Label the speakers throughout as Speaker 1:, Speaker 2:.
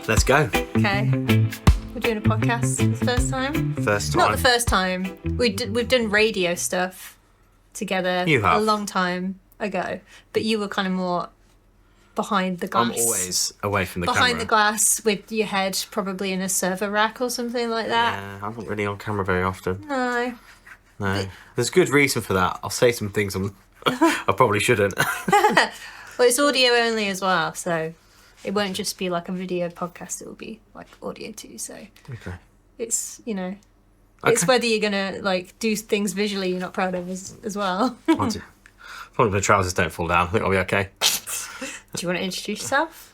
Speaker 1: Let's go.
Speaker 2: Okay. We're doing a podcast for the first time.
Speaker 1: First time.
Speaker 2: Not the first time. We've done radio stuff together
Speaker 1: You have.
Speaker 2: a long time ago. But you were kind of more behind the glass.
Speaker 1: I'm always away from the
Speaker 2: behind
Speaker 1: camera.
Speaker 2: the glass with your head probably in a server rack or something like that.
Speaker 1: Yeah, I'm not really on camera very often.
Speaker 2: No.
Speaker 1: No. There's good reason for that. I'll say some things I probably shouldn't.
Speaker 2: Well, it's audio only as well, so it won't just be like a video podcast. It will be like audio too. So
Speaker 1: Okay.
Speaker 2: it's, it's whether you're gonna like do things visually you're not proud of as well.
Speaker 1: Probably my trousers don't fall down. I think I'll be okay.
Speaker 2: Do you want to introduce yourself?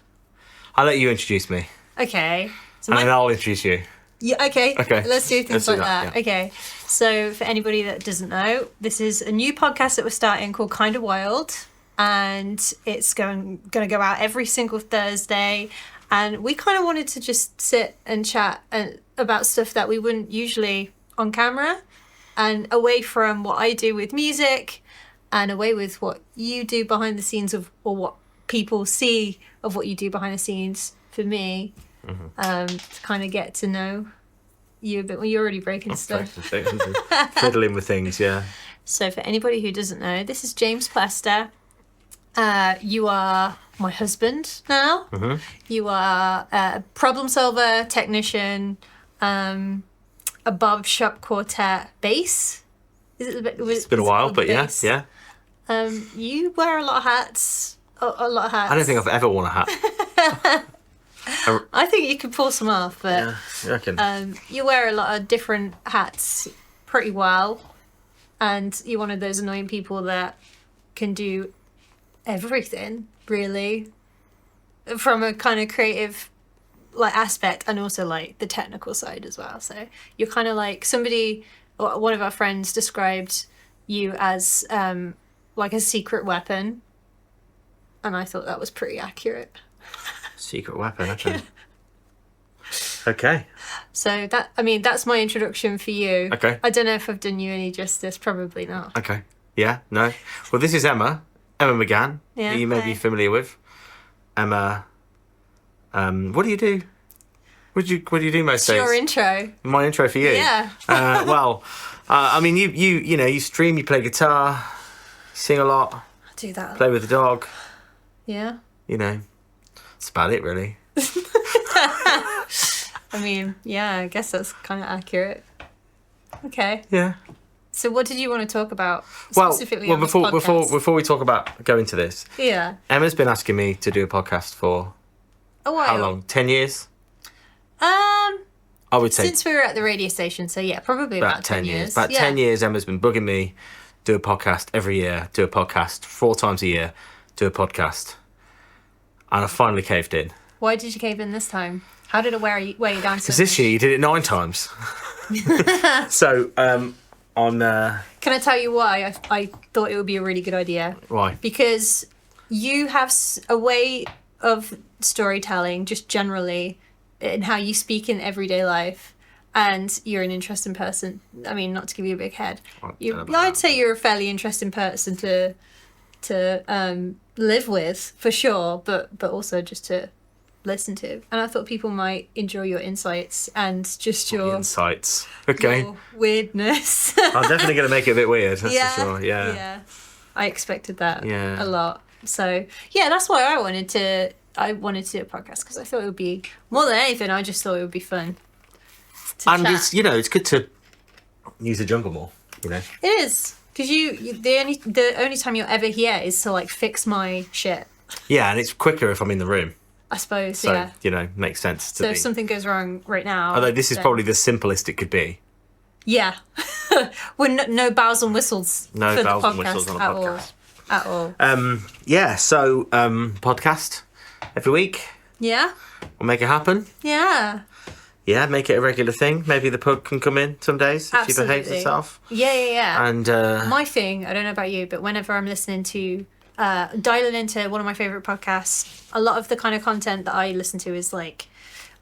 Speaker 1: I'll let you introduce me.
Speaker 2: Okay. So
Speaker 1: And then I'll introduce you.
Speaker 2: Yeah, okay.
Speaker 1: Okay.
Speaker 2: Let's do things
Speaker 1: Let's do
Speaker 2: like
Speaker 1: that,
Speaker 2: that. Okay. So for anybody that doesn't know, this is a new podcast that we're starting called Kinda Wild. And it's going to go out every single Thursday. And we kind of wanted to just sit and chat about stuff that we wouldn't usually on camera. And away from what I do with music and away with what you do behind the scenes or what people see of what you do behind the scenes for me. To kind of get to know you a bit. Well, you're already breaking stuff.
Speaker 1: Fiddling with things, yeah.
Speaker 2: So for anybody who doesn't know, this is James Plester. You are my husband now.
Speaker 1: Mm-hmm.
Speaker 2: You are a problem solver, technician, a barbershop quartet bass.
Speaker 1: It's been a while, but
Speaker 2: bass?
Speaker 1: yeah.
Speaker 2: You wear a lot of hats. A lot of hats.
Speaker 1: I don't think I've ever worn a hat.
Speaker 2: I think you could pull some off, but
Speaker 1: Yeah, you reckon?
Speaker 2: you wear a lot of different hats pretty well, and you're one of those annoying people that can do everything, really, from a kind of creative like aspect and also like the technical side as well. So you're kind of like one of our friends described you as like a secret weapon, and I thought that was pretty accurate.
Speaker 1: Secret weapon, okay. Okay.
Speaker 2: So that's my introduction for you.
Speaker 1: Okay.
Speaker 2: I don't know if I've done you any justice. Probably not.
Speaker 1: Okay. Yeah, no. Well, this is Emma McGann,
Speaker 2: Yeah,
Speaker 1: who you may be
Speaker 2: hi.
Speaker 1: familiar with. Emma, what do you do? What do you do most
Speaker 2: It's
Speaker 1: days?
Speaker 2: your intro.
Speaker 1: My intro for you?
Speaker 2: Yeah.
Speaker 1: You stream, you play guitar, sing a lot,
Speaker 2: I do that.
Speaker 1: play with the dog,
Speaker 2: Yeah.
Speaker 1: That's about it, really.
Speaker 2: I guess that's kind of accurate. Okay.
Speaker 1: Yeah.
Speaker 2: So what did you want to talk about
Speaker 1: Well,
Speaker 2: specifically on this
Speaker 1: before
Speaker 2: podcast?
Speaker 1: we talk about going to this,
Speaker 2: Yeah.
Speaker 1: Emma's been asking me to do a podcast for
Speaker 2: A while.
Speaker 1: how long? 10 years? I would say
Speaker 2: Since we were at the radio station, so yeah, probably about 10 years.
Speaker 1: About 10 years, Emma's been bugging me, do a podcast every year, do a podcast 4 times a year, do a podcast. And I finally caved in.
Speaker 2: Why did you cave in this time? How did it wear you down?
Speaker 1: Because this year you did it 9 times. So,
Speaker 2: Can I tell you why I thought it would be a really good idea?
Speaker 1: why?
Speaker 2: Because you have a way of storytelling, just generally, in how you speak in everyday life, and you're an interesting person. I mean, not to give you a big head. I'd say you're a fairly interesting person to live with, for sure, but also just to listen to. And I thought people might enjoy your insights and just your
Speaker 1: Insights. Okay.
Speaker 2: your weirdness.
Speaker 1: I'm definitely going to make it a bit weird, that's
Speaker 2: Yeah,
Speaker 1: for sure. Yeah.
Speaker 2: yeah. I expected that
Speaker 1: Yeah.
Speaker 2: a lot. So yeah, that's why I wanted to do a podcast, because I thought it would be, more than anything, I just thought it would be fun to
Speaker 1: And
Speaker 2: chat.
Speaker 1: it's, it's good to use the jungle more,
Speaker 2: It is, because the only time you're ever here is to like fix my shit,
Speaker 1: Yeah, and it's quicker if I'm in the room.
Speaker 2: I suppose.
Speaker 1: So,
Speaker 2: Yeah.
Speaker 1: makes sense to
Speaker 2: So
Speaker 1: be.
Speaker 2: if something goes wrong right now,
Speaker 1: Although this is
Speaker 2: then-
Speaker 1: probably the simplest it could be.
Speaker 2: yeah, with no bells and whistles.
Speaker 1: No
Speaker 2: for
Speaker 1: bells
Speaker 2: the
Speaker 1: and whistles on a
Speaker 2: at
Speaker 1: podcast.
Speaker 2: At all.
Speaker 1: Yeah, so podcast every week.
Speaker 2: Yeah.
Speaker 1: We'll make it happen.
Speaker 2: Yeah.
Speaker 1: Yeah, make it a regular thing. Maybe the pug can come in some days if she behaves
Speaker 2: Absolutely.
Speaker 1: herself.
Speaker 2: Yeah.
Speaker 1: And
Speaker 2: My thing, I don't know about you, but whenever I'm listening to dialing into one of my favorite podcasts, a lot of the kind of content that I listen to is like,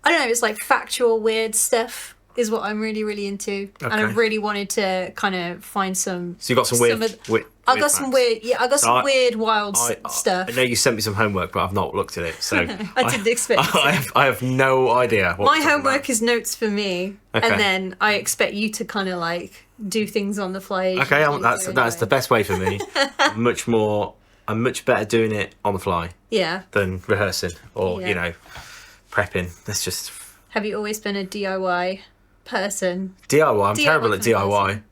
Speaker 2: I don't know, it's like factual weird stuff is what I'm really, really into. And I
Speaker 1: Okay.
Speaker 2: really wanted to kind of find some...
Speaker 1: so you got some
Speaker 2: some
Speaker 1: weird,
Speaker 2: of- I got some weird, I got some weird, wild stuff.
Speaker 1: I know you sent me some homework, but I've not looked at it, so
Speaker 2: I didn't expect you to.
Speaker 1: I have no idea.
Speaker 2: My homework is notes for me, and then I expect you to kind of like do things on the fly.
Speaker 1: Okay, that's the best way for me. I'm much better doing it on the fly.
Speaker 2: Yeah.
Speaker 1: Than rehearsing or prepping. That's just.
Speaker 2: Have you always been a DIY person?
Speaker 1: DIY. I'm terrible at DIY.
Speaker 2: Person.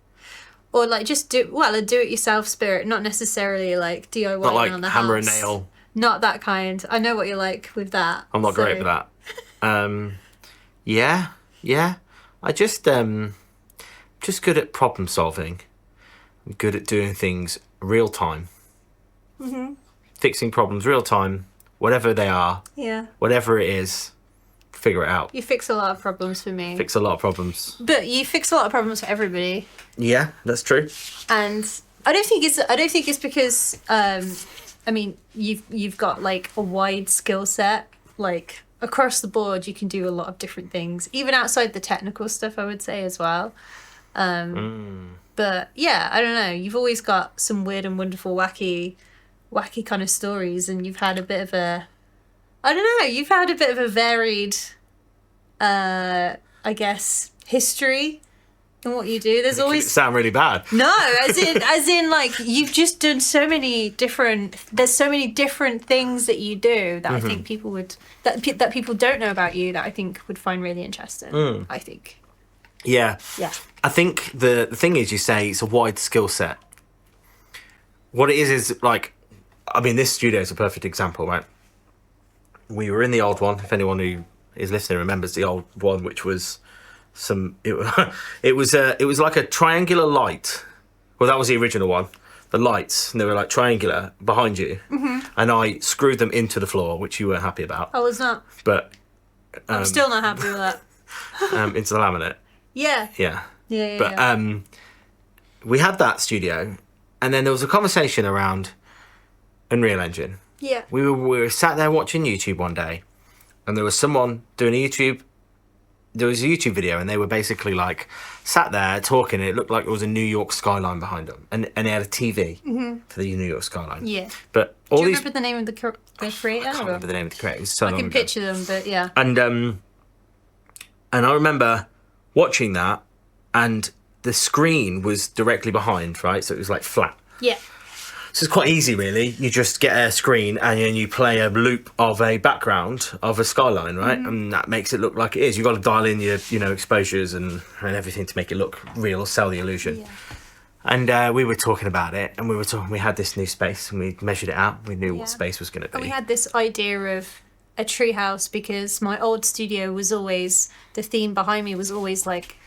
Speaker 2: Or like just a do-it-yourself spirit, not necessarily like DIY
Speaker 1: not like
Speaker 2: on the
Speaker 1: hammer
Speaker 2: house.
Speaker 1: and nail.
Speaker 2: Not that kind. I know what you're like with that.
Speaker 1: I'm not great with that. Yeah. I just good at problem solving. I'm good at doing things real time.
Speaker 2: Mm-hmm.
Speaker 1: Fixing problems real time, whatever they are.
Speaker 2: Yeah.
Speaker 1: Whatever it is, figure it out.
Speaker 2: You fix a lot of problems for me.
Speaker 1: Fix a lot of problems.
Speaker 2: But you fix a lot of problems for everybody.
Speaker 1: Yeah, that's true.
Speaker 2: And I don't think it's because I mean you've got like a wide skill set, like across the board you can do a lot of different things, even outside the technical stuff I would say as well. But yeah, I don't know, you've always got some weird and wonderful wacky kind of stories, and you've had a bit of a varied I guess history in what you do. There's always
Speaker 1: sound really bad.
Speaker 2: No, as in like you've just done so many different things that you do that I think people would that people don't know about you that I think would find really interesting. I think.
Speaker 1: Yeah.
Speaker 2: Yeah.
Speaker 1: I think the thing is, you say it's a wide skill set. What it is like, I mean, this studio is a perfect example, right? We were in the old one. If anyone who is listening remembers the old one, which was it was like a triangular light. Well, that was the original one. The lights, and they were like triangular behind you. Mm-hmm. And I screwed them into the floor, which you weren't happy about.
Speaker 2: I was not.
Speaker 1: But
Speaker 2: I'm still not happy with that.
Speaker 1: Into the laminate.
Speaker 2: Yeah.
Speaker 1: Yeah.
Speaker 2: Yeah.
Speaker 1: But we had that studio, and then there was a conversation around Unreal Engine.
Speaker 2: Yeah.
Speaker 1: We were sat there watching YouTube one day, and there was someone doing a YouTube video, and they were basically like sat there talking, and it looked like there was a New York skyline behind them, and they had a TV for the New York skyline.
Speaker 2: Yeah.
Speaker 1: But
Speaker 2: do you remember the name of the creator?
Speaker 1: I can't remember the name of the creator. It was so
Speaker 2: I
Speaker 1: long
Speaker 2: can
Speaker 1: ago.
Speaker 2: picture them, but yeah.
Speaker 1: And I remember watching that, and the screen was directly behind, right? So it was like flat.
Speaker 2: Yeah.
Speaker 1: So it's quite easy, really. You just get a screen and then you play a loop of a background of a skyline, right? And that makes it look like it is. You've got to dial in your, exposures and everything to make it look real, sell the illusion. Yeah. And we were talking about it, and we had this new space, and we measured it out. We knew what space was going to be.
Speaker 2: And we had this idea of a treehouse because my old studio was always, the theme behind me was always like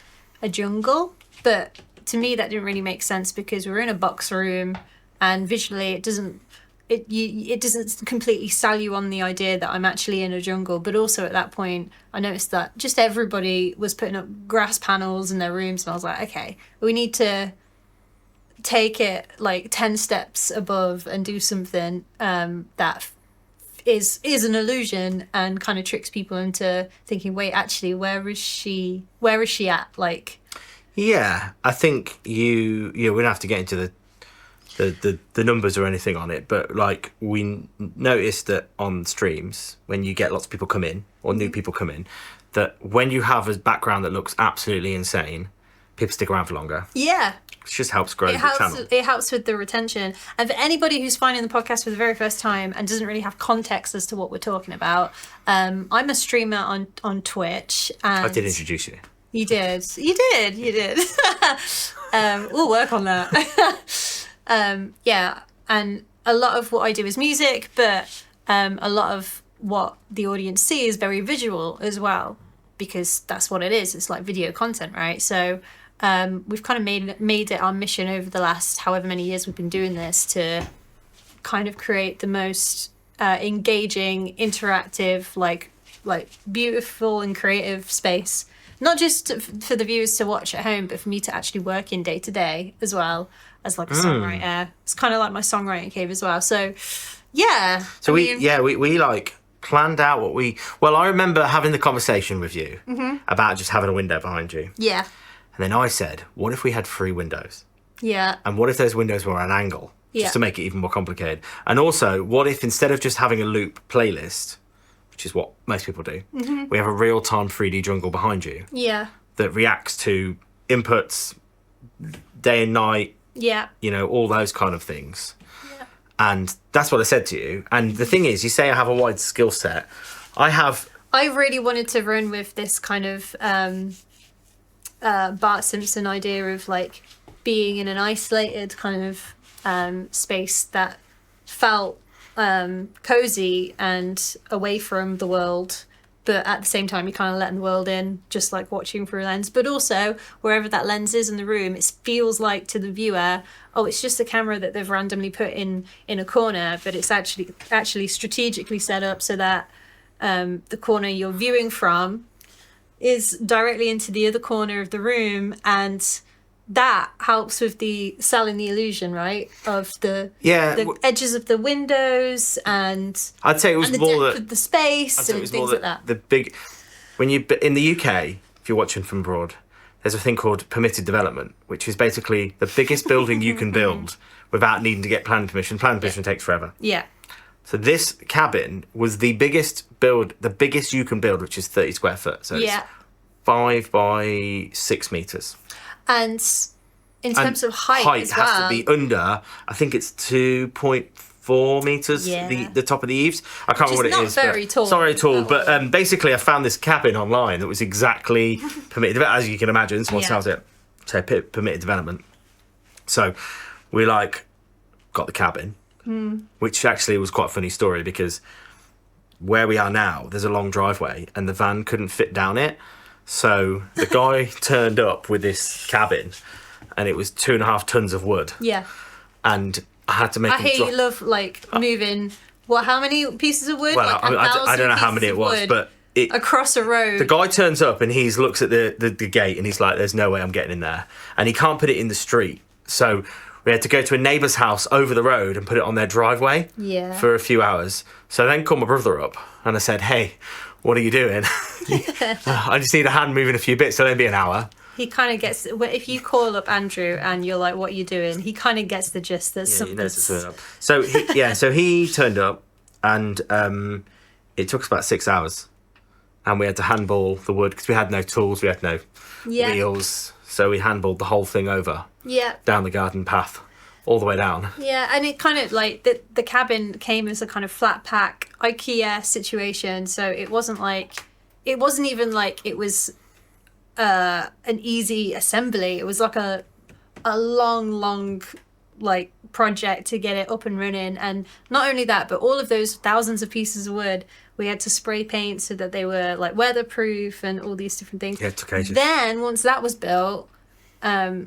Speaker 2: a jungle. But to me, that didn't really make sense because we were in a box room. And visually, it doesn't completely sell you on the idea that I'm actually in a jungle. But also at that point, I noticed that just everybody was putting up grass panels in their rooms. And I was like, okay, we need to take it like 10 steps above and do something that is an illusion and kind of tricks people into thinking, wait, actually, where is she at? Like,
Speaker 1: yeah, I think we don't have to get into the numbers or anything on it, but like we noticed that on streams when you get lots of people come in or new people come in, that when you have a background that looks absolutely insane, people stick around for longer.
Speaker 2: Yeah,
Speaker 1: it just helps grow the channel. It
Speaker 2: helps with the retention. And for anybody who's finding the podcast for the very first time and doesn't really have context as to what we're talking about, I'm a streamer on Twitch. And
Speaker 1: I did introduce you.
Speaker 2: You did. We'll work on that. Yeah, and a lot of what I do is music, but a lot of what the audience see is very visual as well, because that's what it is. It's like video content, right? So we've kind of made it our mission over the last however many years we've been doing this to kind of create the most engaging, interactive, like beautiful and creative space. Not just for the viewers to watch at home, but for me to actually work in day to day as well as like a songwriter. It's kind of like my songwriting cave as well. So, yeah.
Speaker 1: So we like planned out well, I remember having the conversation with you about just having a window behind you.
Speaker 2: Yeah.
Speaker 1: And then I said, what if we had 3 windows?
Speaker 2: Yeah.
Speaker 1: And what if those windows were at an angle?
Speaker 2: Yeah.
Speaker 1: Just to make it even more complicated. And also, what if instead of just having a loop playlist, which is what most people do, we have a real-time 3D jungle behind you
Speaker 2: Yeah.
Speaker 1: that reacts to inputs, day and night,
Speaker 2: Yeah.
Speaker 1: all those kind of things. Yeah. And that's what I said to you. And the thing is, you say I have a wide skill set.
Speaker 2: I really wanted to run with this kind of Bart Simpson idea of like being in an isolated kind of space that felt cozy and away from the world, but at the same time you're kind of letting the world in, just like watching through a lens. But also wherever that lens is in the room, it feels like to the viewer, oh, it's just a camera that they've randomly put in a corner, but it's actually strategically set up so that the corner you're viewing from is directly into the other corner of the room, and that helps with selling the illusion, right, of the edges of the windows, and
Speaker 1: I'd say it was
Speaker 2: the
Speaker 1: more
Speaker 2: depth of the space and things like that.
Speaker 1: The big, in the UK, if you're watching from abroad, there's a thing called permitted development, which is basically the biggest building you can build without needing to get planning permission. Planning permission takes forever.
Speaker 2: Yeah.
Speaker 1: So this cabin was the biggest you can build, which is 30 square foot. So it's 5 by 6 meters.
Speaker 2: And in terms of height as well,
Speaker 1: has to be under, I think it's 2.4 meters, the top of the eaves. I can't remember what it is.
Speaker 2: Not very tall.
Speaker 1: It's not very tall, but basically I found this cabin online that was exactly permitted, as you can imagine, someone tells it, so permitted development. So we got the cabin, which actually was quite a funny story because where we are now, there's a long driveway and the van couldn't fit down it. So the guy turned up with this cabin and it was 2.5 tons of wood.
Speaker 2: Yeah.
Speaker 1: And I had to make him
Speaker 2: you love moving, how many pieces of wood?
Speaker 1: Well, I don't know how many it was, but
Speaker 2: across a road.
Speaker 1: The guy turns up and he looks at the gate and he's like, there's no way I'm getting in there. And he can't put it in the street. So we had to go to a neighbour's house over the road and put it on their driveway for a few hours. So then called my brother up and I said, hey, what are you doing? I just need a hand moving a few bits, so it'll be an hour.
Speaker 2: He kind of gets, if you call up Andrew and you're like, what are you doing? He kind of gets the gist that something.
Speaker 1: He knows to turn up. So he turned up and it took us about 6 hours. And we had to handball the wood because we had no tools, we had no wheels. So we handballed the whole thing over down the garden path, all the way down. Yeah,
Speaker 2: and it kind of the cabin came as a kind of flat pack IKEA situation. So it wasn't even like it was an easy assembly. It was like a long project to get it up and running. And not only that, but all of those thousands of pieces of wood we had to spray paint so that they were weatherproof and all these different things.
Speaker 1: Yeah, it took ages.
Speaker 2: Then once that was built, our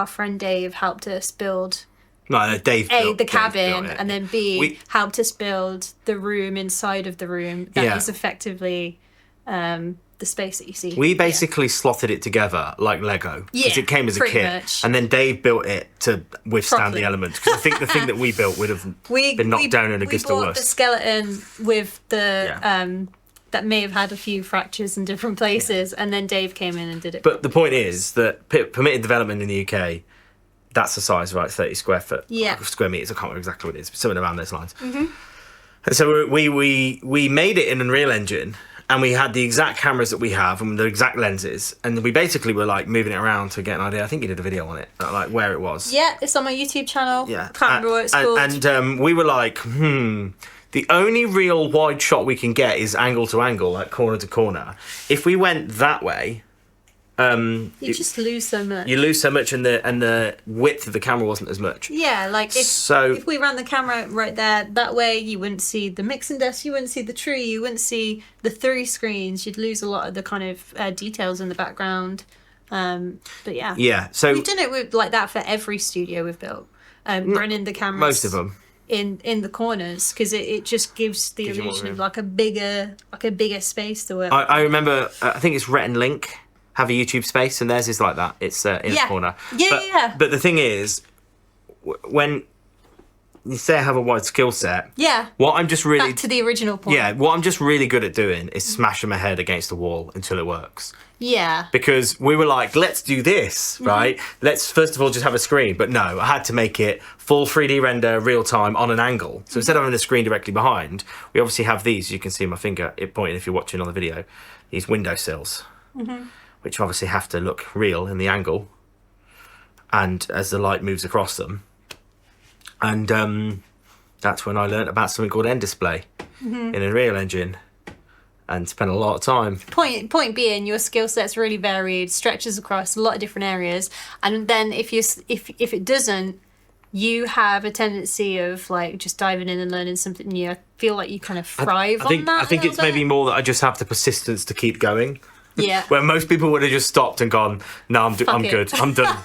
Speaker 2: friend Dave helped us build
Speaker 1: Dave built
Speaker 2: the cabin, and then B helped us build the room inside of the room that is effectively the space that you see.
Speaker 1: We basically slotted it together like Lego because it came as a kit,
Speaker 2: much.
Speaker 1: And then Dave built it to withstand the elements. Because I think the thing that we built would have been knocked down in a gust of
Speaker 2: We bought the skeleton with the that may have had a few fractures in different places, and then Dave came in and did it.
Speaker 1: But the point is that permitted development in the UK, that's the size of 30 square meters. I can't remember exactly what it is, but something around those lines. Mm-hmm. And so we made it in Unreal Engine. And we had the exact cameras that we have and the exact lenses. And we basically were moving it around to get an idea. I think you did a video on it, where it was.
Speaker 2: Yeah, it's on my YouTube channel.
Speaker 1: Yeah.
Speaker 2: Can't remember what it's called.
Speaker 1: And we were the only real wide shot we can get is angle to angle, corner to corner. If we went that way...
Speaker 2: you just lose so much.
Speaker 1: You lose so much, and the width of the camera wasn't as much.
Speaker 2: Yeah, if we ran the camera right there that way, you wouldn't see the mixing desk, you wouldn't see the tree, you wouldn't see the 3 screens. You'd lose a lot of the kind of details in the background. But yeah. Yeah. So we've done it with that for every studio we've built. Running the cameras.
Speaker 1: Most of them.
Speaker 2: In the corners, because it just gives the illusion of a bigger space to work.
Speaker 1: I remember. I think it's Rhett and Link have a YouTube space, and theirs is like that. It's in a corner.
Speaker 2: Yeah.
Speaker 1: But the thing is, when you say I have a wide skill set.
Speaker 2: Yeah.
Speaker 1: What I'm just really
Speaker 2: Back to the original point.
Speaker 1: yeah, what I'm just really good at doing is smashing my head against the wall until it works.
Speaker 2: Yeah.
Speaker 1: Because we were like, let's do this, right? Let's first of all just have a screen. But no, I had to make it full 3D render, real time, on an angle. So instead of having a screen directly behind, we obviously have these. You can see my finger it pointing if you're watching on the video. These windowsills, which obviously have to look real in the angle, and as the light moves across them. And that's when I learnt about something called end display in Unreal Engine. And spent a lot of time.
Speaker 2: Point being, your skill set's really varied, stretches across a lot of different areas, and then if it doesn't, you have a tendency of like just diving in and learning something new. I feel like you kind of thrive on that.
Speaker 1: I think it's maybe more that I just have the persistence to keep going.
Speaker 2: Yeah.
Speaker 1: Where most people would have just stopped and gone, no, I'm
Speaker 2: it.
Speaker 1: good, I'm done.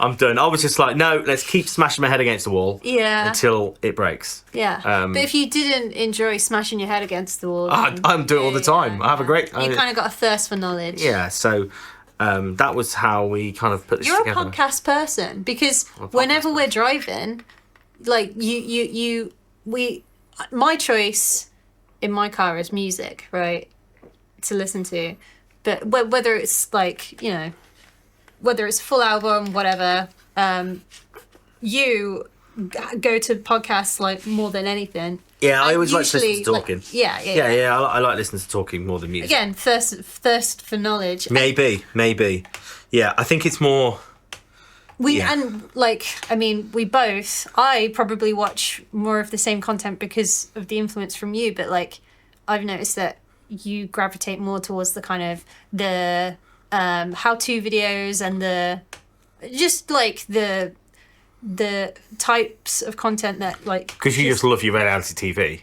Speaker 1: I'm done. I was just like, no, let's keep smashing my head against the wall until it breaks.
Speaker 2: Yeah. But if you didn't enjoy smashing your head against the wall...
Speaker 1: I'm doing it all the time. I have a great...
Speaker 2: You kind of got a thirst for knowledge.
Speaker 1: Yeah, so that was how we kind of put this
Speaker 2: You're
Speaker 1: together.
Speaker 2: a podcast person, because whenever we're driving, like my choice in my car is music, right, to listen to. But whether it's like, you know, whether it's full album, whatever, you go to podcasts like more than anything.
Speaker 1: Yeah, I always like to listen to talking.
Speaker 2: Like, yeah.
Speaker 1: I like listening to talking more than music.
Speaker 2: Again, thirst for knowledge.
Speaker 1: Maybe. Yeah, I think it's more...
Speaker 2: And like, I mean, I probably watch more of the same content because of the influence from you, but like, I've noticed that you gravitate more towards the kind of the how-to videos and the types of content that like...
Speaker 1: Because you just love your reality TV.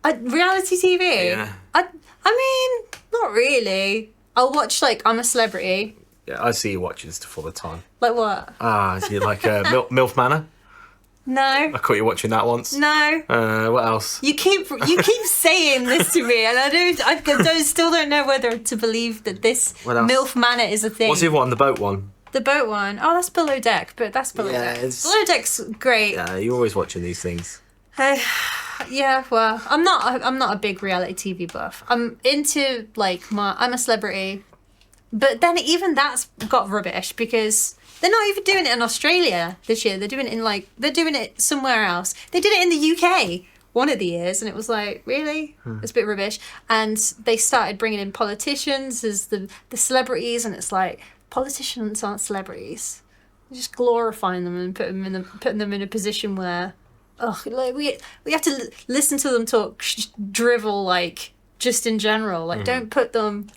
Speaker 2: Reality TV?
Speaker 1: Yeah.
Speaker 2: I mean, not really. I'll watch like I'm a Celebrity.
Speaker 1: Yeah, I see you watching stuff all the time.
Speaker 2: Like what?
Speaker 1: Is it like MILF Manor?
Speaker 2: No.
Speaker 1: I caught you watching that once.
Speaker 2: No.
Speaker 1: What else?
Speaker 2: You keep saying this to me, and I still don't know whether to believe that this MILF Manor is a thing.
Speaker 1: What's the other one? The boat one.
Speaker 2: The boat one. Oh, that's Below Deck, but that's Below Deck. Below Deck's great.
Speaker 1: Yeah, you're always watching these things.
Speaker 2: Yeah, well, I'm not a big reality TV buff. I'm into like I'm a Celebrity, but then even that's got rubbish because they're not even doing it in Australia this year. They're doing it somewhere else. They did it in the UK one of the years, and it was like, really? It's a bit rubbish. And they started bringing in politicians as the celebrities, and it's like, politicians aren't celebrities. They're just glorifying them and putting them in a position where, like we have to listen to them talk drivel, like just in general. Like, don't put them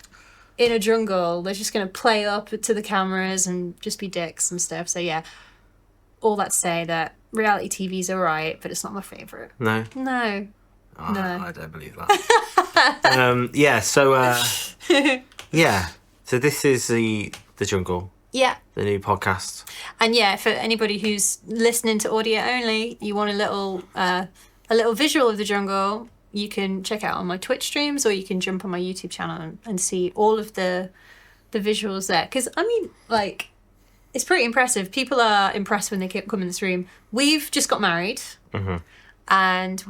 Speaker 2: in a jungle. They're just going to play up to the cameras and just be dicks and stuff. So yeah, all that to say that reality TV's alright, but it's not my favourite.
Speaker 1: No?
Speaker 2: No.
Speaker 1: Oh,
Speaker 2: No.
Speaker 1: I don't believe that. So this is the Jungle,
Speaker 2: Yeah.
Speaker 1: the new podcast.
Speaker 2: And yeah, for anybody who's listening to audio only, you want a little visual of the jungle, you can check out on my Twitch streams, or you can jump on my YouTube channel and see all of the visuals there. Because, I mean, like, it's pretty impressive. People are impressed when they come in this room. We've just got married. And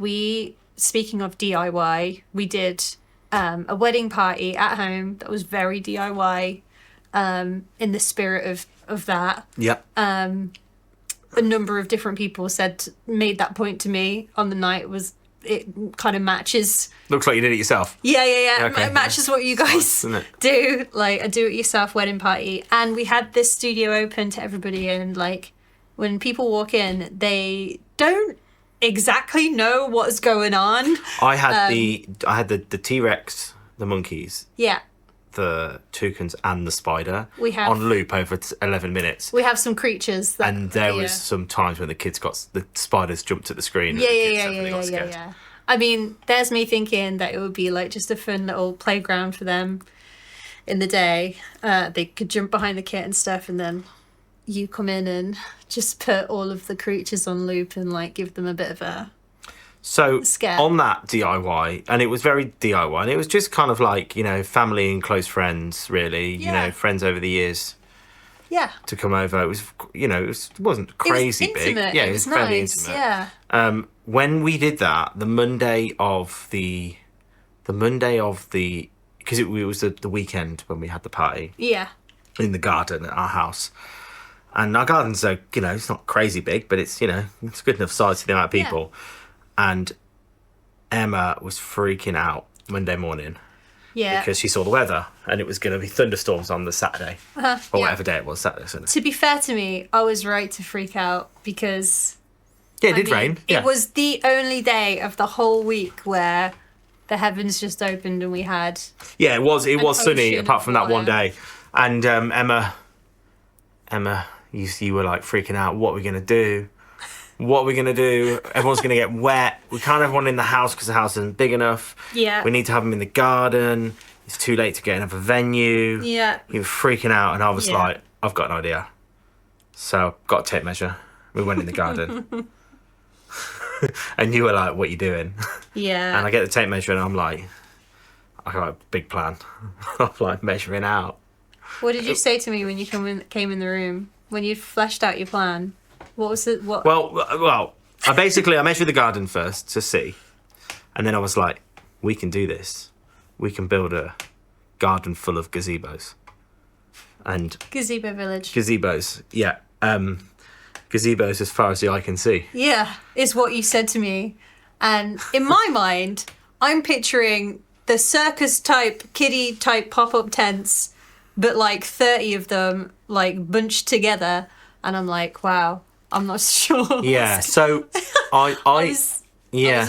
Speaker 2: speaking of DIY, we did a wedding party at home that was very DIY, in the spirit of that.
Speaker 1: Yep.
Speaker 2: A number of different people made that point to me on the night. It kind of matches.
Speaker 1: Looks like you did it yourself.
Speaker 2: Yeah.
Speaker 1: Okay.
Speaker 2: It matches what you guys do. Like a do-it-yourself wedding party. And we had this studio open to everybody, and like when people walk in, they don't exactly know what's going on.
Speaker 1: I had the T-Rex, the monkeys,
Speaker 2: Yeah.
Speaker 1: the toucans, and the spider
Speaker 2: We have-
Speaker 1: on loop over 11 minutes.
Speaker 2: We have some creatures that...
Speaker 1: And there was some times when the spiders jumped at the screen. And the kids suddenly got scared.
Speaker 2: Yeah. I mean, there's me thinking that it would be like just a fun little playground for them in the day. They could jump behind the kit and stuff, and then you come in and just put all of the creatures on loop and like give them a bit of a scare.
Speaker 1: On that DIY, and it was very DIY, and it was just kind of like, you know, family and close friends, really, you know, friends over the years.
Speaker 2: Yeah.
Speaker 1: to come over. It was, it wasn't crazy
Speaker 2: it was
Speaker 1: big.
Speaker 2: intimate.
Speaker 1: Yeah,
Speaker 2: It was
Speaker 1: fairly
Speaker 2: nice.
Speaker 1: intimate.
Speaker 2: Yeah.
Speaker 1: When we did that, the Monday of because it was the weekend when we had the party
Speaker 2: Yeah.
Speaker 1: in the garden at our house. And our garden's it's not crazy big, but it's, it's good enough size for the amount of people. Yeah. And Emma was freaking out Monday morning.
Speaker 2: Yeah.
Speaker 1: Because she saw the weather and it was going to be thunderstorms on the Saturday. Or whatever day it was, Saturday, Sunday.
Speaker 2: To be fair to me, I was right to freak out because...
Speaker 1: Yeah, it did rain. Yeah.
Speaker 2: It was the only day of the whole week where the heavens just opened and we had...
Speaker 1: Yeah, it was sunny apart from that
Speaker 2: water.
Speaker 1: one day. And Emma, you were like freaking out. What are we going to do? What are we going to do? Everyone's going to get wet. We can't have one in the house because the house isn't big enough.
Speaker 2: Yeah.
Speaker 1: We need to have them in the garden. It's too late to get another venue.
Speaker 2: Yeah.
Speaker 1: You were freaking out and I was like, I've got an idea. So, got a tape measure. We went in the garden. And you were like, what are you doing?
Speaker 2: Yeah.
Speaker 1: And I get the tape measure and I'm like, I got a big plan. I'm like measuring out.
Speaker 2: What did you say to me when you came in the room? When you fleshed out your plan? What was it? What?
Speaker 1: Well, I measured the garden first to see. And then I was like, we can do this. We can build a garden full of gazebos. And
Speaker 2: Gazebo village.
Speaker 1: Gazebos, yeah. Gazebos as far as the eye can see.
Speaker 2: Yeah, is what you said to me. And in my mind, I'm picturing the circus type, kiddie type pop-up tents, but like 30 of them like bunched together. And I'm like, wow, I'm not sure.
Speaker 1: Yeah, so I
Speaker 2: was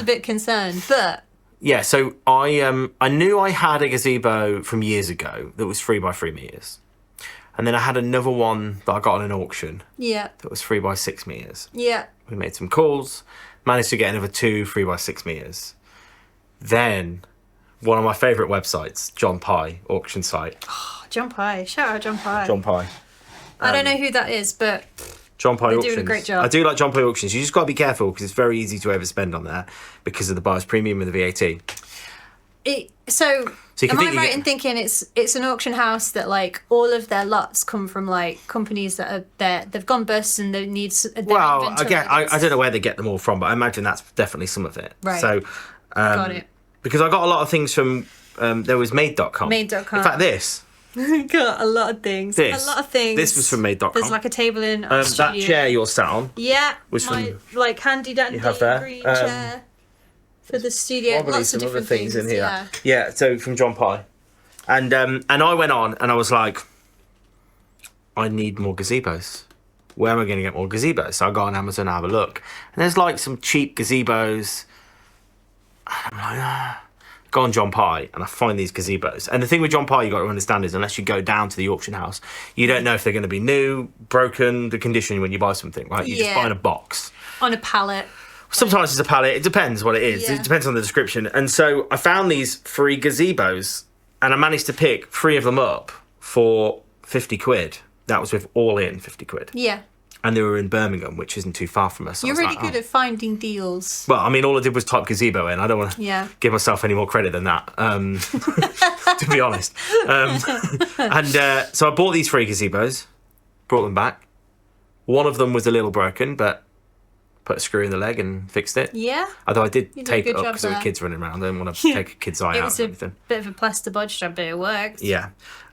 Speaker 2: a bit concerned, but...
Speaker 1: Yeah, so I knew I had a gazebo from years ago that was 3 by 3 meters. And then I had another one that I got on an auction.
Speaker 2: Yeah.
Speaker 1: That was 3 by 6 meters.
Speaker 2: Yeah.
Speaker 1: We made some calls, managed to get another 2 3 by 6 meters. Then one of my favourite websites, John Pye auction site.
Speaker 2: Oh, John Pye. Shout out John Pye.
Speaker 1: John Pye.
Speaker 2: I don't know who that is, but
Speaker 1: John Pye
Speaker 2: they're
Speaker 1: auctions.
Speaker 2: doing a great job.
Speaker 1: I do like John Pye auctions. You just got to be careful because it's very easy to overspend on there because of the buyer's premium and the VAT.
Speaker 2: So
Speaker 1: you can
Speaker 2: am I
Speaker 1: think you
Speaker 2: right
Speaker 1: get-
Speaker 2: in thinking it's an auction house that like all of their lots come from like companies that are there, they've gone bust and they need
Speaker 1: Well, again, I don't know where they get them all from, but I imagine that's definitely some of it.
Speaker 2: Right.
Speaker 1: So,
Speaker 2: got it.
Speaker 1: Because I got a lot of things from, there was Made.com.
Speaker 2: Made.com.
Speaker 1: In fact, this.
Speaker 2: Got a lot of things.
Speaker 1: This.
Speaker 2: A lot of things.
Speaker 1: This was from Made.com.
Speaker 2: There's like a table in our
Speaker 1: That
Speaker 2: studio.
Speaker 1: chair you're sat on.
Speaker 2: Yeah,
Speaker 1: was
Speaker 2: my
Speaker 1: from-
Speaker 2: like handy dandy
Speaker 1: You have there.
Speaker 2: green chair for the studio.
Speaker 1: Probably
Speaker 2: Lots
Speaker 1: some
Speaker 2: of
Speaker 1: other
Speaker 2: different
Speaker 1: things in here.
Speaker 2: Yeah.
Speaker 1: Yeah, so from John Pye. And I went on and I was like, I need more gazebos. Where am I going to get more gazebos? So I go on Amazon and have a look. And there's like some cheap gazebos. And I'm like, Go on John Pye and I find these gazebos. And the thing with John Pye you got to understand is unless you go down to the auction house, you don't know if they're going to be new, broken, the condition when you buy something, right? You just buy in a box.
Speaker 2: On a pallet.
Speaker 1: Sometimes it's a pallet. It depends what it is.
Speaker 2: Yeah.
Speaker 1: It depends on the description. And so I found these 3 gazebos and I managed to pick 3 of them up for 50 quid. That was with all in 50 quid.
Speaker 2: Yeah.
Speaker 1: And they were in Birmingham, which isn't too far from us. So
Speaker 2: You're
Speaker 1: I was
Speaker 2: really
Speaker 1: like,
Speaker 2: good at finding deals.
Speaker 1: Well, I mean, all I did was type gazebo in. I don't want to
Speaker 2: Yeah.
Speaker 1: give myself any more credit than that, to be honest. So I bought these 3 gazebos, brought them back. One of them was a little broken, but put a screw in the leg and fixed it.
Speaker 2: Yeah.
Speaker 1: Although I did
Speaker 2: did a
Speaker 1: tape
Speaker 2: good
Speaker 1: it up
Speaker 2: job
Speaker 1: because there were
Speaker 2: there.
Speaker 1: kids running around. I didn't want to take a kid's eye
Speaker 2: It
Speaker 1: out
Speaker 2: was
Speaker 1: or
Speaker 2: a
Speaker 1: anything.
Speaker 2: bit of a plaster bodge job, but it worked.
Speaker 1: Yeah.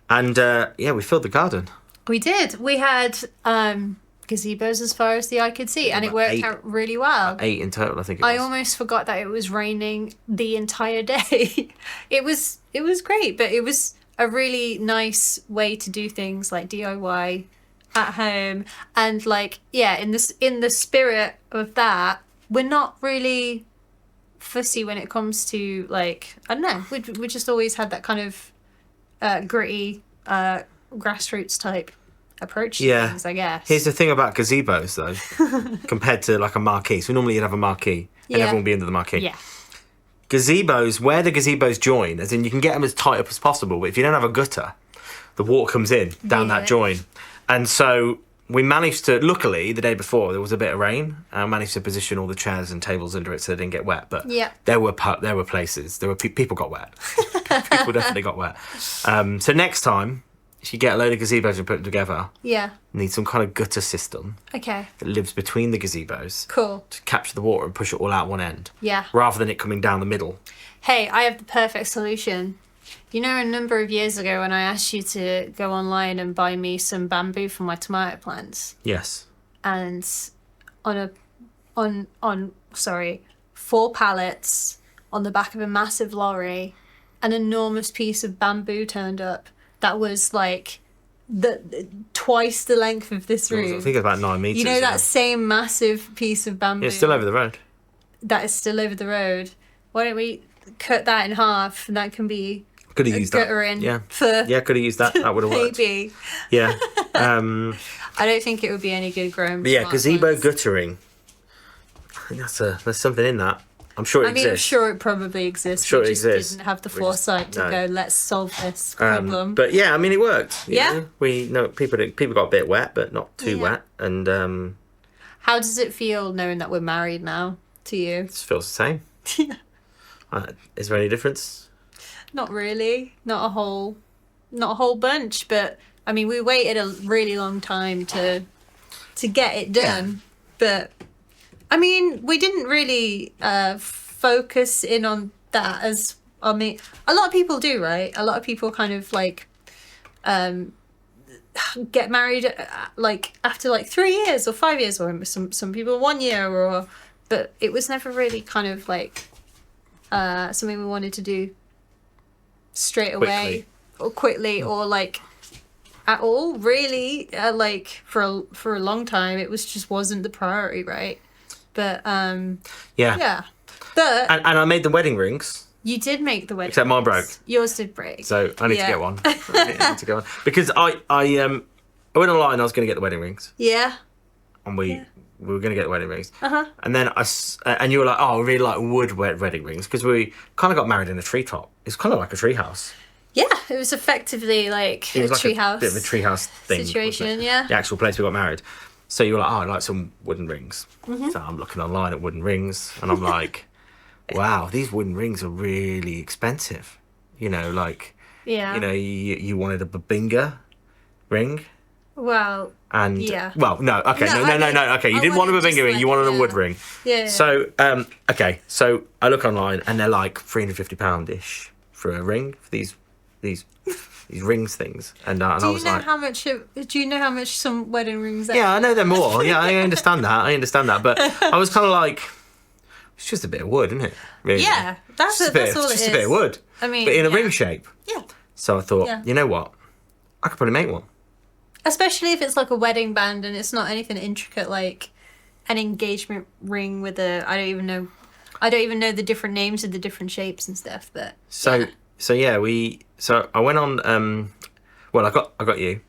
Speaker 1: And we filled the garden.
Speaker 2: We did. We had gazebos as far as the eye could see, and it worked
Speaker 1: 8
Speaker 2: out really well.
Speaker 1: 8 in total, I think it was.
Speaker 2: I almost forgot that it was raining the entire day. It was great, but it was a really nice way to do things like DIY at home, and like in the spirit of that, we're not really fussy when it comes to like I don't know. We just always had that kind of gritty grassroots type approach to things, I guess.
Speaker 1: Here's the thing about gazebos, though, compared to like a marquee. So normally you'd have a marquee, and everyone would be under the marquee.
Speaker 2: Yeah.
Speaker 1: Gazebos, where the gazebos join, as in you can get them as tight up as possible, but if you don't have a gutter, the water comes in down that join. And so we managed to, luckily, the day before, there was a bit of rain, and I managed to position all the chairs and tables under it so they didn't get wet. But there were places, people got wet. People definitely got wet. So next time, if you get a load of gazebos and put them together,
Speaker 2: Yeah.
Speaker 1: you need some kind of gutter system
Speaker 2: Okay.
Speaker 1: that lives between the gazebos
Speaker 2: Cool.
Speaker 1: to capture the water and push it all out one end,
Speaker 2: Yeah.
Speaker 1: rather than it coming down the middle.
Speaker 2: Hey, I have the perfect solution. You know, a number of years ago when I asked you to go online and buy me some bamboo for my tomato plants,
Speaker 1: Yes.
Speaker 2: and on 4 pallets on the back of a massive lorry, an enormous piece of bamboo turned up that was like twice the length of this
Speaker 1: I
Speaker 2: room.
Speaker 1: think it's about 9 meters.
Speaker 2: You know
Speaker 1: yeah.
Speaker 2: that same massive piece of bamboo?
Speaker 1: Yeah, it's still over the road.
Speaker 2: That is still over the road. Why don't we cut that in half and that can be
Speaker 1: Could have used that.
Speaker 2: gutter in
Speaker 1: Yeah.
Speaker 2: for
Speaker 1: Yeah, could have used that. That would have worked.
Speaker 2: maybe.
Speaker 1: Yeah.
Speaker 2: I don't think it would be any good growing.
Speaker 1: But yeah,
Speaker 2: tomato
Speaker 1: gazebo
Speaker 2: plants.
Speaker 1: guttering. I think there's something in that. I'm sure it
Speaker 2: I mean, I'm
Speaker 1: exists.
Speaker 2: sure it probably exists.
Speaker 1: Sure
Speaker 2: we
Speaker 1: it
Speaker 2: just
Speaker 1: exists.
Speaker 2: didn't have the
Speaker 1: We just-
Speaker 2: foresight to
Speaker 1: no.
Speaker 2: go, let's solve this problem.
Speaker 1: But yeah, I mean, it worked. you
Speaker 2: Yeah.
Speaker 1: know. We know people got a bit wet, but not too
Speaker 2: Yeah.
Speaker 1: wet, and
Speaker 2: How does it feel knowing that we're married now to you?
Speaker 1: it feels the same.
Speaker 2: Yeah.
Speaker 1: Is there any difference?
Speaker 2: Not really. Not a whole bunch, but I mean, we waited a really long time to get it done. But I mean, we didn't really focus in on that as I mean, a lot of people do, right? A lot of people kind of like get married like after like 3 years or 5 years, or some people 1 year, or but it was never really kind of like something we wanted to do straight away or quickly or like at all really like for a long time it just wasn't the priority, right? But yeah, but
Speaker 1: And I made the wedding rings,
Speaker 2: you did make the wedding
Speaker 1: except mine
Speaker 2: rings.
Speaker 1: broke.
Speaker 2: Yours did break,
Speaker 1: So I need
Speaker 2: Yeah.
Speaker 1: to get one. I need to get one because I went online. I was going to get the wedding rings,
Speaker 2: yeah.
Speaker 1: and we were going to get the wedding rings.
Speaker 2: Uh-huh.
Speaker 1: And then and you were like, oh, I really like wood wedding rings because we kind of got married in a treetop. It's kind of like a treehouse.
Speaker 2: Yeah, it was effectively like
Speaker 1: It
Speaker 2: a
Speaker 1: was like
Speaker 2: treehouse
Speaker 1: a bit of a treehouse thing. wasn't
Speaker 2: situation,
Speaker 1: it?
Speaker 2: yeah.
Speaker 1: The actual place we got married. So you were like, oh, I like some wooden rings.
Speaker 2: Mm-hmm.
Speaker 1: So I'm looking online at wooden rings, and I'm like, wow, these wooden rings are really expensive. You know, like,
Speaker 2: Yeah.
Speaker 1: you know, you wanted a babinga ring.
Speaker 2: Well,
Speaker 1: And
Speaker 2: Yeah.
Speaker 1: well, no, okay,
Speaker 2: No,
Speaker 1: no,
Speaker 2: I mean,
Speaker 1: okay. You
Speaker 2: I
Speaker 1: didn't want a
Speaker 2: wanted
Speaker 1: babinga
Speaker 2: just
Speaker 1: ring, you
Speaker 2: like-
Speaker 1: wanted a
Speaker 2: yeah.
Speaker 1: wood ring.
Speaker 2: yeah.
Speaker 1: So, okay, so I look online and they're like £350 ish for a ring for these rings things, and I
Speaker 2: do you
Speaker 1: was
Speaker 2: know
Speaker 1: like,
Speaker 2: how much? Do you know how much some wedding rings?
Speaker 1: yeah, I know they're more. Yeah, I understand that. But I was kind of like, it's just a bit of wood, isn't it? Really?
Speaker 2: Yeah, that's
Speaker 1: Just
Speaker 2: that's all
Speaker 1: it's
Speaker 2: it
Speaker 1: just
Speaker 2: is.
Speaker 1: a bit of wood,
Speaker 2: I mean,
Speaker 1: but in a
Speaker 2: yeah.
Speaker 1: ring shape.
Speaker 2: Yeah.
Speaker 1: So I thought,
Speaker 2: Yeah.
Speaker 1: you know what? I could probably make one.
Speaker 2: Especially if it's like a wedding band and it's not anything intricate like an engagement ring with a I don't even know the different names of the different shapes and stuff, but
Speaker 1: So I went on well, I got you.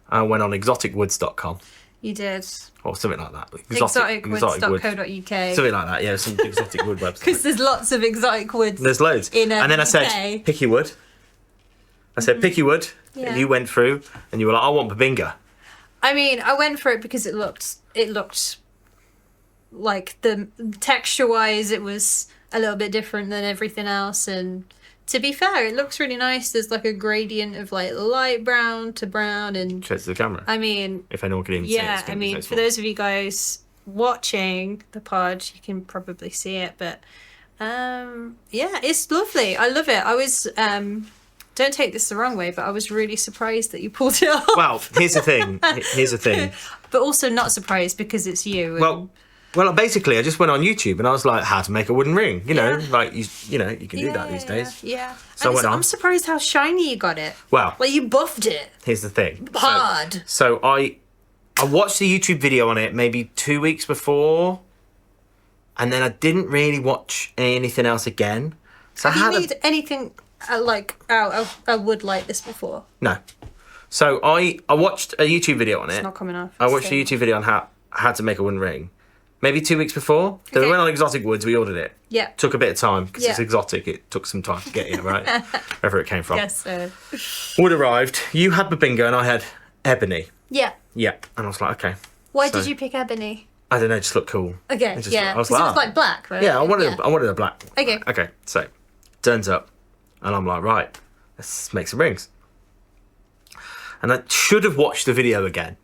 Speaker 1: I went on exoticwoods.com
Speaker 2: you did.
Speaker 1: or something like that.
Speaker 2: Exoticwoods.co.uk.
Speaker 1: Something like that. Yeah, some exotic wood website.
Speaker 2: Because there's lots of exotic woods.
Speaker 1: There's loads.
Speaker 2: In
Speaker 1: and then I said,
Speaker 2: UK.
Speaker 1: pick your wood. I said, pick your wood.
Speaker 2: Yeah.
Speaker 1: And you went through and you were like, I want babinga.
Speaker 2: I mean, I went for it because it looked like the texture wise it was a little bit different than everything else, and to be fair, it looks really nice. There's like a gradient of like light brown to brown, and
Speaker 1: Show it to the camera.
Speaker 2: I mean,
Speaker 1: If anyone can even see it.
Speaker 2: yeah,
Speaker 1: it's
Speaker 2: I
Speaker 1: gonna be
Speaker 2: mean,
Speaker 1: so
Speaker 2: for
Speaker 1: small.
Speaker 2: those of you guys watching the pod, you can probably see it, but yeah, it's lovely. I love it. I was don't take this the wrong way, but I was really surprised that you pulled it off.
Speaker 1: Well, here's the thing.
Speaker 2: But also not surprised because it's you. and-
Speaker 1: Well, basically, I just went on YouTube and I was like, how to make a wooden ring. You know,
Speaker 2: Yeah.
Speaker 1: like, you know, you can do that these days.
Speaker 2: Yeah.
Speaker 1: So I
Speaker 2: And
Speaker 1: went on.
Speaker 2: I'm surprised how shiny you got it.
Speaker 1: Well,
Speaker 2: Like you buffed it
Speaker 1: here's the thing.
Speaker 2: hard.
Speaker 1: So I watched the YouTube video on it maybe 2 weeks before, and then I didn't really watch anything else again. So I
Speaker 2: Have
Speaker 1: had
Speaker 2: you made anything like out of a wood like this before?
Speaker 1: no. So I watched a YouTube video on it.
Speaker 2: It's not coming off.
Speaker 1: I watched a YouTube video on how to make a wooden ring. Maybe 2 weeks before. Then we
Speaker 2: Okay.
Speaker 1: went on Exotic Woods. We ordered it.
Speaker 2: Yeah.
Speaker 1: Took a bit of time because it's
Speaker 2: Yeah.
Speaker 1: exotic. It took some time to get here, right? Wherever it came from.
Speaker 2: Yes.
Speaker 1: Wood arrived. You had babinga and I had ebony.
Speaker 2: Yeah.
Speaker 1: Yeah. And I was like, okay.
Speaker 2: Why
Speaker 1: So-
Speaker 2: did you pick ebony?
Speaker 1: I don't know. Just looked cool.
Speaker 2: Okay.
Speaker 1: It just-
Speaker 2: Yeah.
Speaker 1: I was
Speaker 2: 'Cause it
Speaker 1: like,
Speaker 2: was like black, right?
Speaker 1: Yeah, I wanted a black.
Speaker 2: Okay.
Speaker 1: Okay, so turns up, and I'm like, right, let's make some rings. And I should have watched the video again.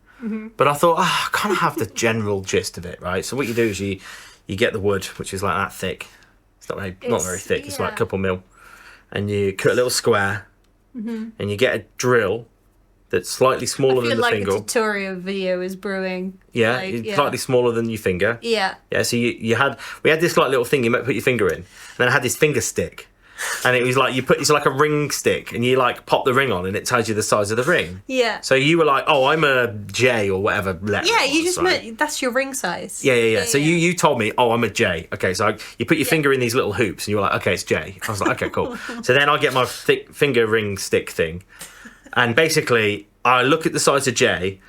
Speaker 1: But I thought, I kind of have the general gist of it, right? So what you do is you get the wood, which is like that thick. It's not very thick. It's like a couple mil. And you cut a little square. And you get a drill that's slightly smaller than the
Speaker 2: like
Speaker 1: finger.
Speaker 2: a tutorial video is brewing.
Speaker 1: Yeah, slightly smaller than your finger.
Speaker 2: Yeah.
Speaker 1: Yeah, so we had this like little thing you might put your finger in. And then I had this finger stick. And it was like it's like a ring stick, and you like pop the ring on, and it tells you the size of the ring.
Speaker 2: Yeah.
Speaker 1: So you were like, "Oh, I'm a J or whatever."
Speaker 2: Yeah, you just meant that's your ring size.
Speaker 1: Yeah. So you told me, "Oh, I'm a J." Okay, so you put your finger in these little hoops, and you were like, "Okay, it's J." I was like, "Okay, cool." So then I get my thick finger ring stick thing, and basically I look at the size of J,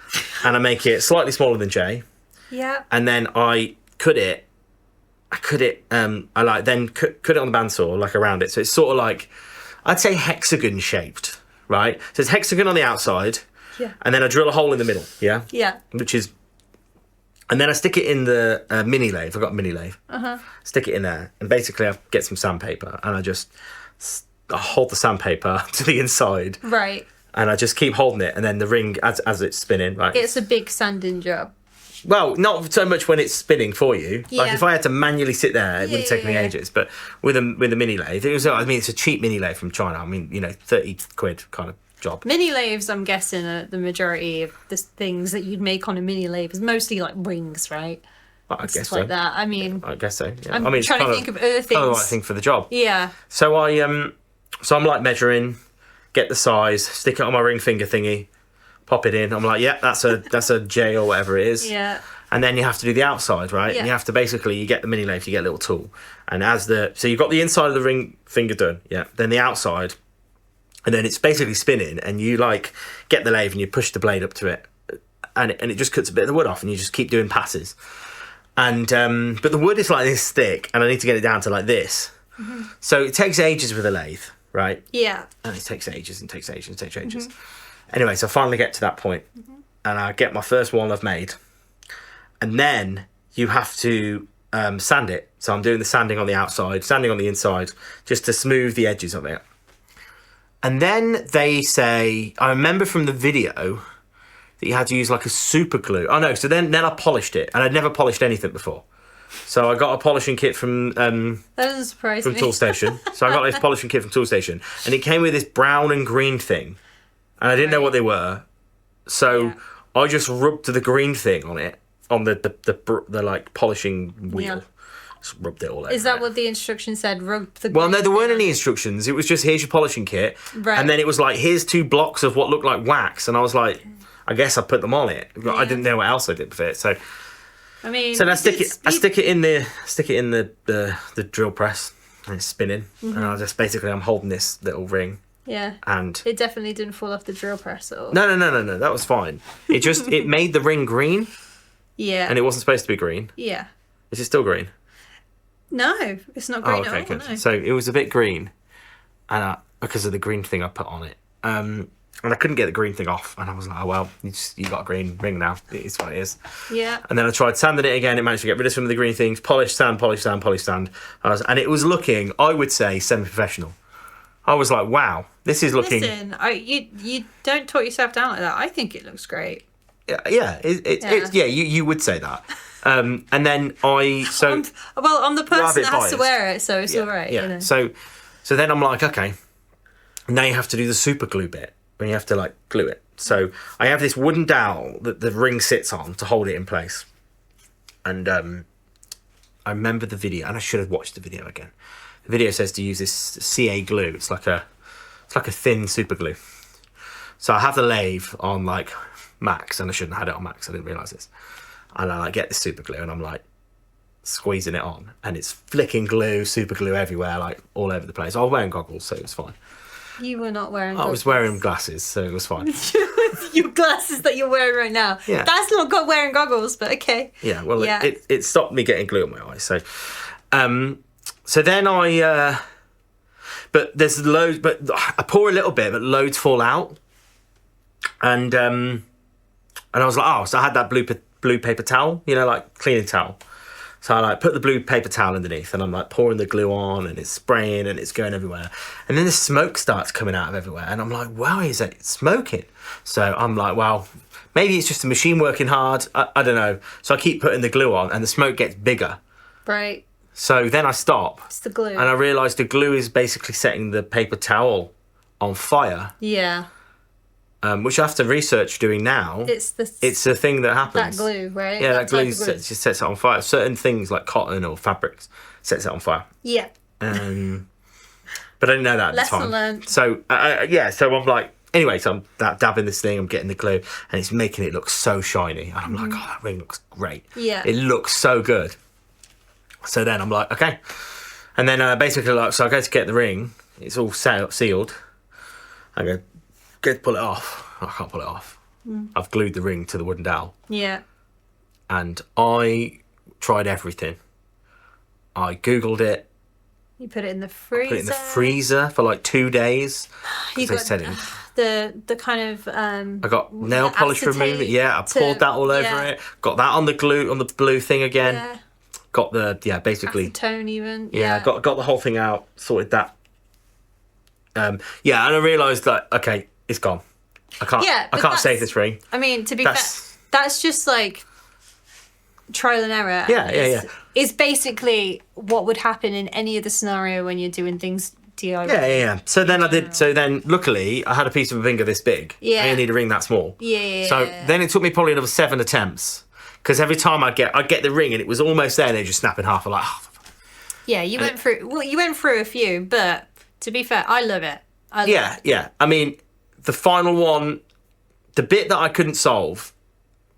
Speaker 1: and I make it slightly smaller than J.
Speaker 2: Yeah.
Speaker 1: And then I cut it. I like then cut it on the bandsaw, like around it. So it's sort of like, I'd say hexagon shaped, right? So it's hexagon on the outside, and then I drill a hole in the middle, yeah, and then I stick it in the mini lathe. I've got a mini lathe. Stick it in there, and basically I get some sandpaper, and I hold the sandpaper to the inside,
Speaker 2: right,
Speaker 1: and I just keep holding it, and then the ring as it's spinning, right.
Speaker 2: It's a big sanding job.
Speaker 1: Well, not so much when it's spinning for you. Like if I had to manually sit there, it would have taken me ages. But with a mini lathe, it's a cheap mini lathe from China. I mean, 30 quid kind of job.
Speaker 2: Mini lathes, I'm guessing, are the majority of the things that you'd make on a mini lathe is mostly like rings, right?
Speaker 1: Well, I guess
Speaker 2: like
Speaker 1: so.
Speaker 2: that. I mean,
Speaker 1: I guess so. Yeah.
Speaker 2: I'm
Speaker 1: trying
Speaker 2: to think of other things.
Speaker 1: Kind of the right thing for the job.
Speaker 2: Yeah.
Speaker 1: So I'm like measuring, get the size, stick it on my ring finger thingy, pop it in. I'm like, yeah, that's a J or whatever it is.
Speaker 2: Yeah.
Speaker 1: And then you have to do the outside, right?
Speaker 2: Yeah.
Speaker 1: And you have to basically, you get the mini lathe, you get a little tool. And so you've got the inside of the ring finger done, yeah. Then the outside, and then it's basically spinning, and you like get the lathe and you push the blade up to it, and it just cuts a bit of the wood off, and you just keep doing passes. And but the wood is like this thick, and I need to get it down to like this. So it takes ages with a lathe, right?
Speaker 2: Yeah.
Speaker 1: And it takes ages and takes ages and takes ages. Anyway, so I finally get to that point, and I get my first one I've made. And then you have to sand it. So I'm doing the sanding on the outside, sanding on the inside, just to smooth the edges of it. And then they say, I remember from the video that you had to use like a super glue. Oh no, so then I polished it, and I'd never polished anything before. So I got a polishing kit from
Speaker 2: that doesn't surprise me.
Speaker 1: Toolstation. So I got this polishing kit from Toolstation, and it came with this brown and green thing, and I didn't know what they were. So I just rubbed the green thing on it. On the like polishing wheel, just rubbed it all over.
Speaker 2: Is that what the instructions said? Rub the.
Speaker 1: Well, no, there weren't any instructions. It was just here's your polishing kit, and then it was like here's 2 blocks of what looked like wax, and I was like, I guess I put them on it. I didn't know what else I did with it, so.
Speaker 2: I mean,
Speaker 1: so then I stick it in the drill press, and it's spinning, and I'm holding this little ring.
Speaker 2: Yeah.
Speaker 1: And
Speaker 2: it definitely didn't fall off the drill press at all.
Speaker 1: No, that was fine. It made the ring green.
Speaker 2: Yeah.
Speaker 1: And it wasn't supposed to be green.
Speaker 2: Yeah.
Speaker 1: Is it still green?
Speaker 2: No, it's not green
Speaker 1: at all. Good.
Speaker 2: No.
Speaker 1: So it was a bit green, and because of the green thing I put on it, and I couldn't get the green thing off, and I was like, oh well, you got a green ring now. It's what it is.
Speaker 2: Yeah.
Speaker 1: And then I tried sanding it again. It managed to get rid of some of the green things. Polish, sand, polish, sand, polish, sand, and it was looking, I would say, semi-professional. I was like, wow, this is looking.
Speaker 2: Listen, you don't talk yourself down like that. I think it looks great.
Speaker 1: Yeah, you would say that. And then I'm
Speaker 2: the person that has to wear it, so it's all right.
Speaker 1: Yeah.
Speaker 2: You know.
Speaker 1: So then I'm like, okay, now you have to do the super glue bit when you have to like glue it. So I have this wooden dowel that the ring sits on to hold it in place. And I remember the video, and I should have watched the video again. The video says to use this CA glue. It's like a thin super glue. So I have the lathe on like max, and I shouldn't have had it on max. I didn't realise this. And I like get this super glue, and I'm like squeezing it on, and it's flicking glue, super glue everywhere, like all over the place. I was wearing goggles, so it was fine.
Speaker 2: You were not wearing goggles.
Speaker 1: I was wearing glasses, so it was fine.
Speaker 2: Your glasses that you're wearing right now.
Speaker 1: Yeah.
Speaker 2: That's not wearing goggles, but okay.
Speaker 1: Yeah, well, it stopped me getting glue on my eyes. So, so then but there's loads, but I pour a little bit, but loads fall out. And I was like, oh, so I had that blue paper towel, like cleaning towel. So I like put the blue paper towel underneath, and I'm like pouring the glue on, and it's spraying, and it's going everywhere. And then the smoke starts coming out of everywhere, and I'm like, wow, is it smoking? So I'm like, well, maybe it's just the machine working hard. I don't know. So I keep putting the glue on, and the smoke gets bigger.
Speaker 2: Right.
Speaker 1: So then I stop.
Speaker 2: It's the glue.
Speaker 1: And I realise the glue is basically setting the paper towel on fire.
Speaker 2: Yeah.
Speaker 1: Which I have to research doing now.
Speaker 2: It's
Speaker 1: a thing that happens.
Speaker 2: that glue, right?
Speaker 1: Yeah, that glue
Speaker 2: type of
Speaker 1: just sets it on fire. Certain things like cotton or fabrics sets it on fire.
Speaker 2: Yeah.
Speaker 1: But I didn't know that at the
Speaker 2: Lesson
Speaker 1: time.
Speaker 2: learned.
Speaker 1: So so I'm like, anyway, so I'm dabbing this thing, I'm getting the glue, and it's making it look so shiny. And I'm like, oh, that ring looks great.
Speaker 2: Yeah.
Speaker 1: It looks so good. So then I'm like, okay. And then basically, like, so I go to get the ring. It's all sealed. I go to pull it off. I can't pull it off. I've glued the ring to the wooden dowel.
Speaker 2: Yeah.
Speaker 1: And I tried everything. I Googled it.
Speaker 2: You put it in the freezer.
Speaker 1: Put it in the freezer for like 2 days.
Speaker 2: You got the kind of
Speaker 1: I got nail polish remover. Yeah, I poured that all over it. Got that on the blue thing again.
Speaker 2: Yeah.
Speaker 1: Got the basically
Speaker 2: acetone even.
Speaker 1: Yeah, got the whole thing out, sorted that. And I realised that okay, it's gone. I can't save this ring.
Speaker 2: I mean, to be fair, that's just like trial and error.
Speaker 1: Yeah.
Speaker 2: It's basically what would happen in any other scenario when you're doing things DIY.
Speaker 1: Yeah. So then I did. So then, luckily, I had a piece of a finger this big.
Speaker 2: Yeah.
Speaker 1: I didn't need a ring that small.
Speaker 2: Yeah.
Speaker 1: So then it took me probably another 7 attempts because every time I get the ring and it was almost there, and they just snap in half. I'm like, oh.
Speaker 2: Yeah, you went through a few, but to be fair, I love it.
Speaker 1: Yeah. I mean, the final one, the bit that I couldn't solve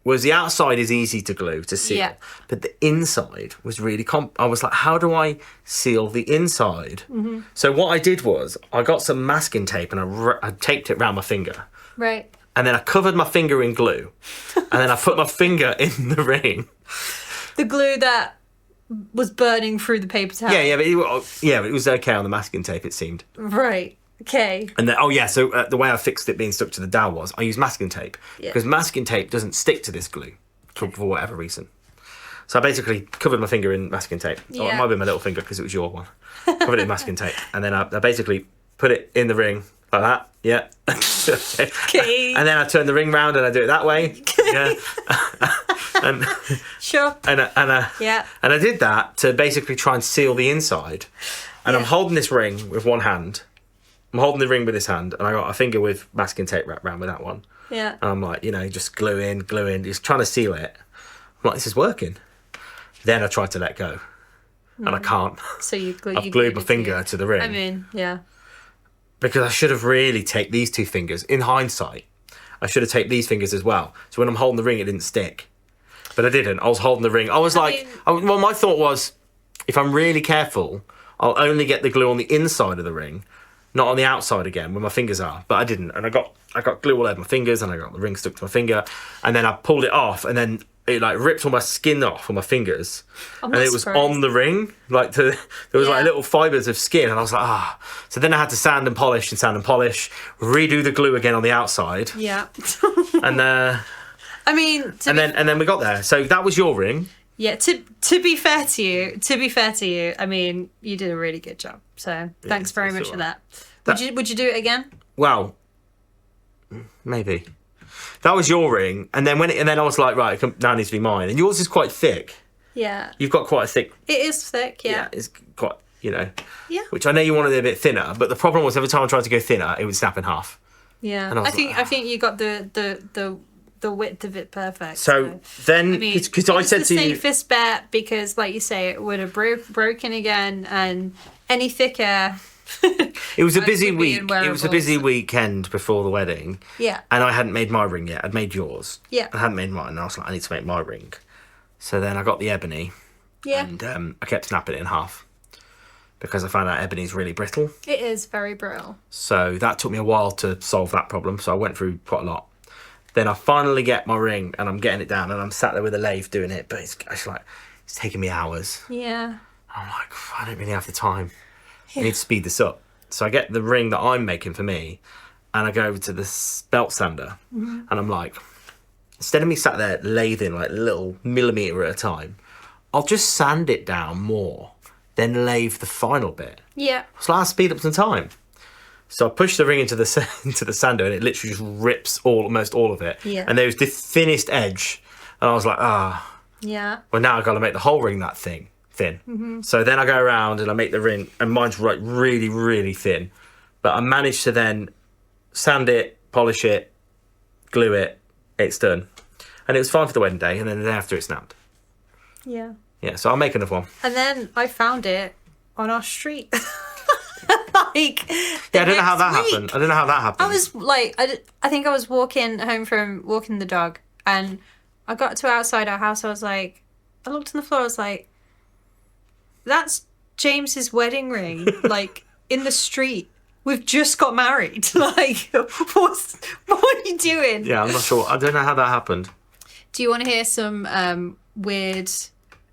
Speaker 1: was the outside is easy to glue, to seal. But the inside was really I was like, how do I seal the inside? Mm-hmm. So what I did was I got some masking tape and I taped it around my finger.
Speaker 2: Right.
Speaker 1: And then I covered my finger in glue. And then I put my finger in the ring.
Speaker 2: The glue that was burning through the paper towel.
Speaker 1: Yeah, but it was okay on the masking tape, it seemed.
Speaker 2: Right. Okay.
Speaker 1: And then, so the way I fixed it being stuck to the dowel was I used masking tape because masking tape doesn't stick to this glue for whatever reason. So I basically covered my finger in masking tape.
Speaker 2: Yeah.
Speaker 1: Oh, it might be my little finger because it was your one. Covered it in masking tape, and then I basically put it in the ring like that. Yeah.
Speaker 2: Okay.
Speaker 1: And then I turn the ring round and I do it that way. Yeah. And
Speaker 2: sure.
Speaker 1: And I did that to basically try and seal the inside. And I'm holding this ring with one hand. I'm holding the ring with this hand, and I got a finger with masking tape wrapped around with that one.
Speaker 2: Yeah.
Speaker 1: And I'm like, just glue in, just trying to seal it. I'm like, this is working. Then I tried to let go, and I can't.
Speaker 2: So
Speaker 1: I've glued my finger to the ring.
Speaker 2: I mean, yeah.
Speaker 1: Because I should have really taped these two fingers. In hindsight, I should have taped these fingers as well. So when I'm holding the ring, it didn't stick. But I didn't. I was holding the ring. I was my thought was, if I'm really careful, I'll only get the glue on the inside of the ring, not on the outside again where my fingers are. But I didn't, and I got glue all over my fingers, and I got the ring stuck to my finger, and then I pulled it off, and then it like ripped all my skin off on my fingers, and it was on the ring. Like there was like little fibers of skin, and I was like, So then I had to sand and polish, redo the glue again on the outside.
Speaker 2: Yeah.
Speaker 1: And
Speaker 2: I mean,
Speaker 1: and then we got there. So that was your ring.
Speaker 2: Yeah, to be fair to you, I mean, you did a really good job. So thanks very much for that. Would you do it again?
Speaker 1: Well, maybe. That was your ring, and then I was like, right, now it needs to be mine. And yours is quite thick.
Speaker 2: Yeah.
Speaker 1: You've got quite a thick.
Speaker 2: It is thick, yeah.
Speaker 1: It's quite, Yeah.
Speaker 2: Which
Speaker 1: I know you wanted it a bit thinner, but the problem was every time I tried to go thinner, it would snap in half.
Speaker 2: Yeah. I think you got the width of it perfect.
Speaker 1: So then, because I said to you,
Speaker 2: the safest bet, because like you say, it would have broken again, and any thicker.
Speaker 1: It was a busy week. It was a busy weekend before the wedding.
Speaker 2: Yeah.
Speaker 1: And I hadn't made my ring yet. I'd made yours.
Speaker 2: Yeah.
Speaker 1: I hadn't made mine. And I was like, I need to make my ring. So then I got the ebony.
Speaker 2: Yeah.
Speaker 1: And I kept snapping it in half because I found out ebony's really brittle.
Speaker 2: It is very brittle.
Speaker 1: So that took me a while to solve that problem. So I went through quite a lot. Then I finally get my ring and I'm getting it down and I'm sat there with a lathe doing it, but it's taking me hours.
Speaker 2: Yeah.
Speaker 1: I'm like, I don't really have the time. I need to speed this up. So I get the ring that I'm making for me and I go over to the belt sander and I'm like, instead of me sat there lathing like a little millimetre at a time, I'll just sand it down more, then lave the final bit.
Speaker 2: Yeah.
Speaker 1: So I'll speed up some time. So I push the ring into the into the sander, and it literally just rips almost all of it.
Speaker 2: Yeah.
Speaker 1: And there was the thinnest edge, and I was like,
Speaker 2: Yeah.
Speaker 1: well, now I've got to make the whole ring that thin.
Speaker 2: Mm-hmm.
Speaker 1: So then I go around and I make the ring, and mine's like really, really thin. But I managed to then sand it, polish it, glue it. It's done, and it was fine for the wedding day. And then the day after, it snapped.
Speaker 2: Yeah.
Speaker 1: Yeah. So I'll make another one.
Speaker 2: And then I found it on our street. Like,
Speaker 1: Yeah, I don't know how that happened. I don't know how that happened.
Speaker 2: I was like, I think I was walking home from walking the dog, and I got to outside our house. I was like, I looked on the floor. I was like, that's James's wedding ring, like in the street. We've just got married. Like, what are you doing?
Speaker 1: Yeah, I'm not sure. I don't know how that happened.
Speaker 2: Do you want to hear some weird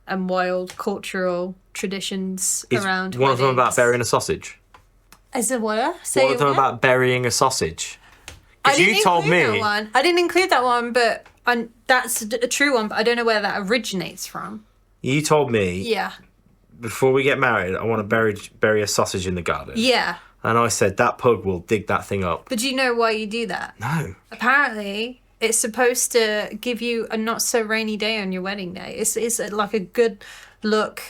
Speaker 2: and wild cultural traditions around
Speaker 1: one of them
Speaker 2: weddings?
Speaker 1: about burying a sausage?
Speaker 2: Is it what? Say
Speaker 1: One of them
Speaker 2: what?
Speaker 1: about burying a sausage.
Speaker 2: I
Speaker 1: Because
Speaker 2: didn't
Speaker 1: you told
Speaker 2: include
Speaker 1: me.
Speaker 2: that one. I didn't include that one, but that's a true one. But I don't know where that originates from.
Speaker 1: You told me
Speaker 2: Yeah,
Speaker 1: before we get married, I want to bury a sausage in the garden.
Speaker 2: yeah.
Speaker 1: And I said that pug will dig that thing up.
Speaker 2: But do you know why you do that?
Speaker 1: No.
Speaker 2: Apparently, it's supposed to give you a not so rainy day on your wedding day. It's like a good look,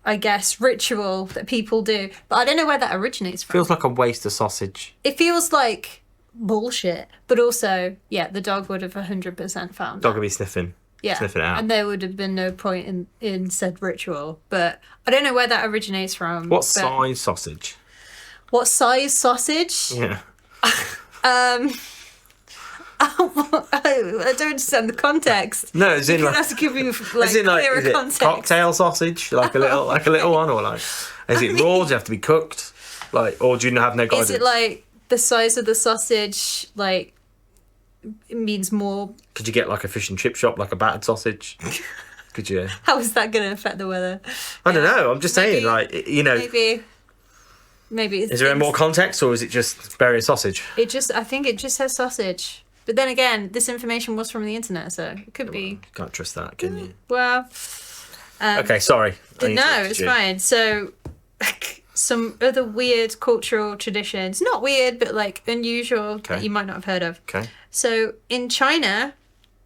Speaker 2: I guess, ritual that people do. But I don't know where that originates from.
Speaker 1: Feels like a waste of sausage.
Speaker 2: It feels like bullshit. But also, yeah, the dog would have 100% found
Speaker 1: Dog
Speaker 2: it.
Speaker 1: will be sniffing.
Speaker 2: Yeah,
Speaker 1: Sniffing it out.
Speaker 2: and there would have been no point in said ritual. But I don't know where that originates from.
Speaker 1: What
Speaker 2: but-
Speaker 1: size sausage?
Speaker 2: What size sausage?
Speaker 1: Yeah.
Speaker 2: I don't understand the context.
Speaker 1: No, as in
Speaker 2: You
Speaker 1: like,
Speaker 2: have to give me
Speaker 1: as
Speaker 2: like
Speaker 1: in like,
Speaker 2: clearer
Speaker 1: is it
Speaker 2: context.
Speaker 1: cocktail sausage, like a little one, or like, is it raw? Does it have to be cooked? Like, or do you have no guidance?
Speaker 2: Is it like the size of the sausage? Like, it means more.
Speaker 1: Could you get like a fish and chip shop, like a battered sausage? Could you?
Speaker 2: How is that going to affect the weather?
Speaker 1: I don't know. I'm just saying,
Speaker 2: Maybe-
Speaker 1: like, you know,
Speaker 2: Maybe.
Speaker 1: is there more context, or is it just bury a sausage?
Speaker 2: I think it just says sausage. But then again, this information was from the internet, so it could be.
Speaker 1: Can't trust that, can you?
Speaker 2: Well.
Speaker 1: Okay, sorry. I
Speaker 2: No,
Speaker 1: interrupted
Speaker 2: it's
Speaker 1: you.
Speaker 2: fine. So, some other weird cultural traditions. Not weird, but like unusual that you might not have heard of.
Speaker 1: Okay.
Speaker 2: So, in China,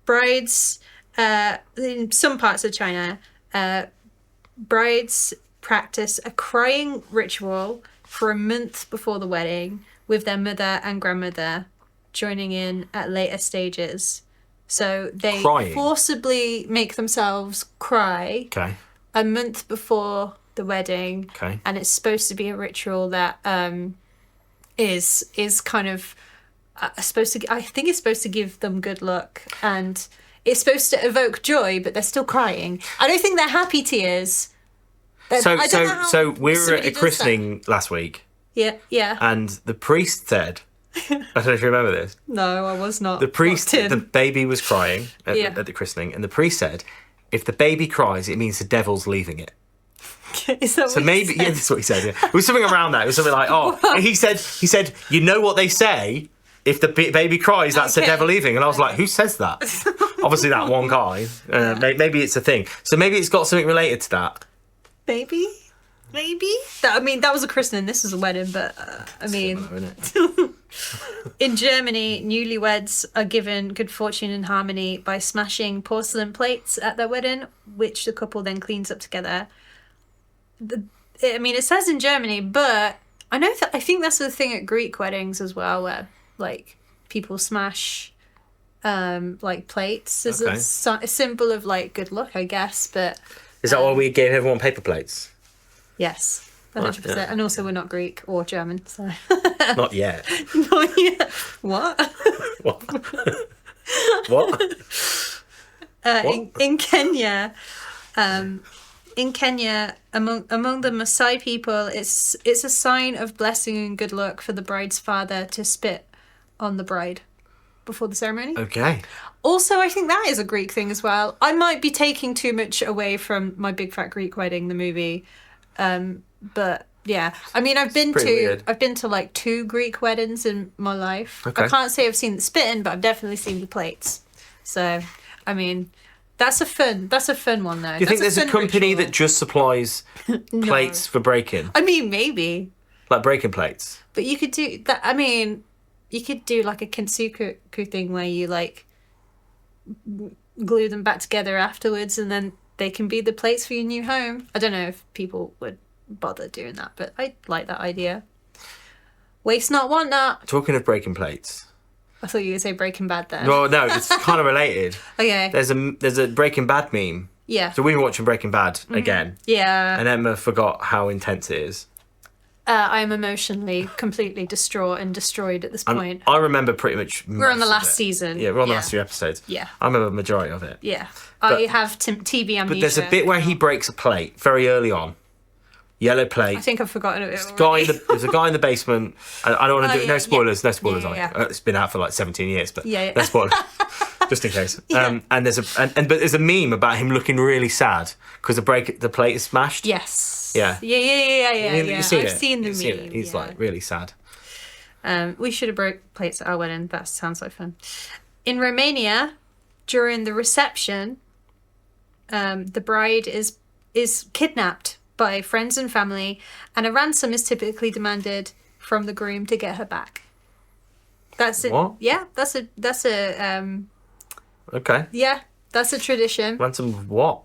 Speaker 2: brides, in some parts of China, brides practice a crying ritual for a month before the wedding with their mother and grandmother joining in at later stages. So they
Speaker 1: Crying?
Speaker 2: forcibly make themselves cry
Speaker 1: Okay.
Speaker 2: a month before the wedding,
Speaker 1: Okay.
Speaker 2: and it's supposed to be a ritual that is kind of supposed to. I think it's supposed to give them good luck, and it's supposed to evoke joy, but they're still crying. I don't think they're happy tears.
Speaker 1: So
Speaker 2: I don't know how
Speaker 1: so we were
Speaker 2: somebody
Speaker 1: at a
Speaker 2: does
Speaker 1: christening last week,
Speaker 2: that. Yeah.
Speaker 1: and the priest said, I don't know if you remember this.
Speaker 2: No, I was not.
Speaker 1: The priest,
Speaker 2: locked in.
Speaker 1: the baby was crying at,
Speaker 2: Yeah.
Speaker 1: at the christening, and the priest said, if the baby cries, it means the devil's leaving it.
Speaker 2: Is that
Speaker 1: So
Speaker 2: what
Speaker 1: maybe,
Speaker 2: you
Speaker 1: yeah,
Speaker 2: said?
Speaker 1: that's what he said. Yeah. It was something around that. It was something like, oh, he said, you know what they say? If the baby cries, that's the
Speaker 2: Okay.
Speaker 1: devil leaving. And I was like, who says that? Obviously, that one guy. Maybe it's a thing. So maybe it's got something related to that.
Speaker 2: Maybe. That was a christening. This is a wedding, but I mean,
Speaker 1: Isn't it?
Speaker 2: in Germany, newlyweds are given good fortune and harmony by smashing porcelain plates at their wedding, which the couple then cleans up together. It says in Germany, but I think that's the thing at Greek weddings as well, where like people smash like plates as
Speaker 1: Okay.
Speaker 2: a symbol of like good luck, I guess. But
Speaker 1: Is that why we gave everyone paper plates?
Speaker 2: yes, 100%.
Speaker 1: yeah.
Speaker 2: And also, we're not Greek or German, so.
Speaker 1: Not yet.
Speaker 2: Not yet. What?
Speaker 1: What? What?
Speaker 2: In Kenya, among the Maasai people, it's a sign of blessing and good luck for the bride's father to spit on the bride before the ceremony.
Speaker 1: Okay.
Speaker 2: Also, I think that is a Greek thing as well. I might be taking too much away from My Big Fat Greek Wedding, the movie, but yeah. I mean, I've been
Speaker 1: pretty weird.
Speaker 2: to like 2 Greek weddings in my life.
Speaker 1: Okay.
Speaker 2: I can't say I've seen the spitting, but I've definitely seen the plates. So, I mean, That's a fun one though.
Speaker 1: Do you think there's a company that just supplies plates for breaking?
Speaker 2: I mean, maybe.
Speaker 1: Like breaking plates?
Speaker 2: But you could do that. I mean, you could do like a kintsuku thing where you like glue them back together afterwards and then they can be the plates for your new home. I don't know if people would bother doing that, but I like that idea. Waste not, want not.
Speaker 1: Talking of breaking plates.
Speaker 2: I thought you were going to say Breaking Bad then.
Speaker 1: Well, no, it's kind of related.
Speaker 2: Okay.
Speaker 1: There's a Breaking Bad meme.
Speaker 2: Yeah.
Speaker 1: So we've been watching Breaking Bad again.
Speaker 2: Yeah.
Speaker 1: And Emma forgot how intense it is.
Speaker 2: I am emotionally completely distraught and destroyed at this point.
Speaker 1: I remember pretty much.
Speaker 2: We're on the last season.
Speaker 1: Yeah, we're on the last 2 episodes.
Speaker 2: Yeah.
Speaker 1: I remember the majority of it.
Speaker 2: Yeah. I have TV amnesia.
Speaker 1: But there's a bit where he breaks a plate very early on. Yellow plate.
Speaker 2: I think I've forgotten it already.
Speaker 1: There's a guy in the basement. I don't want to do no spoilers. No spoilers on it.
Speaker 2: Yeah.
Speaker 1: It's been out for like 17 years, but
Speaker 2: Yeah.
Speaker 1: no spoilers. Just in case.
Speaker 2: Yeah.
Speaker 1: And there's a meme about him looking really sad because the plate is smashed.
Speaker 2: Yes.
Speaker 1: Yeah.
Speaker 2: Yeah.
Speaker 1: You've seen
Speaker 2: I've seen the meme.
Speaker 1: He's like really sad.
Speaker 2: We should have broke plates at our wedding. That sounds like fun. In Romania, during the reception, the bride is kidnapped by friends and family, and a ransom is typically demanded from the groom to get her back. That's it.
Speaker 1: What?
Speaker 2: Yeah, that's a
Speaker 1: Okay.
Speaker 2: yeah, that's a tradition.
Speaker 1: Ransom of what?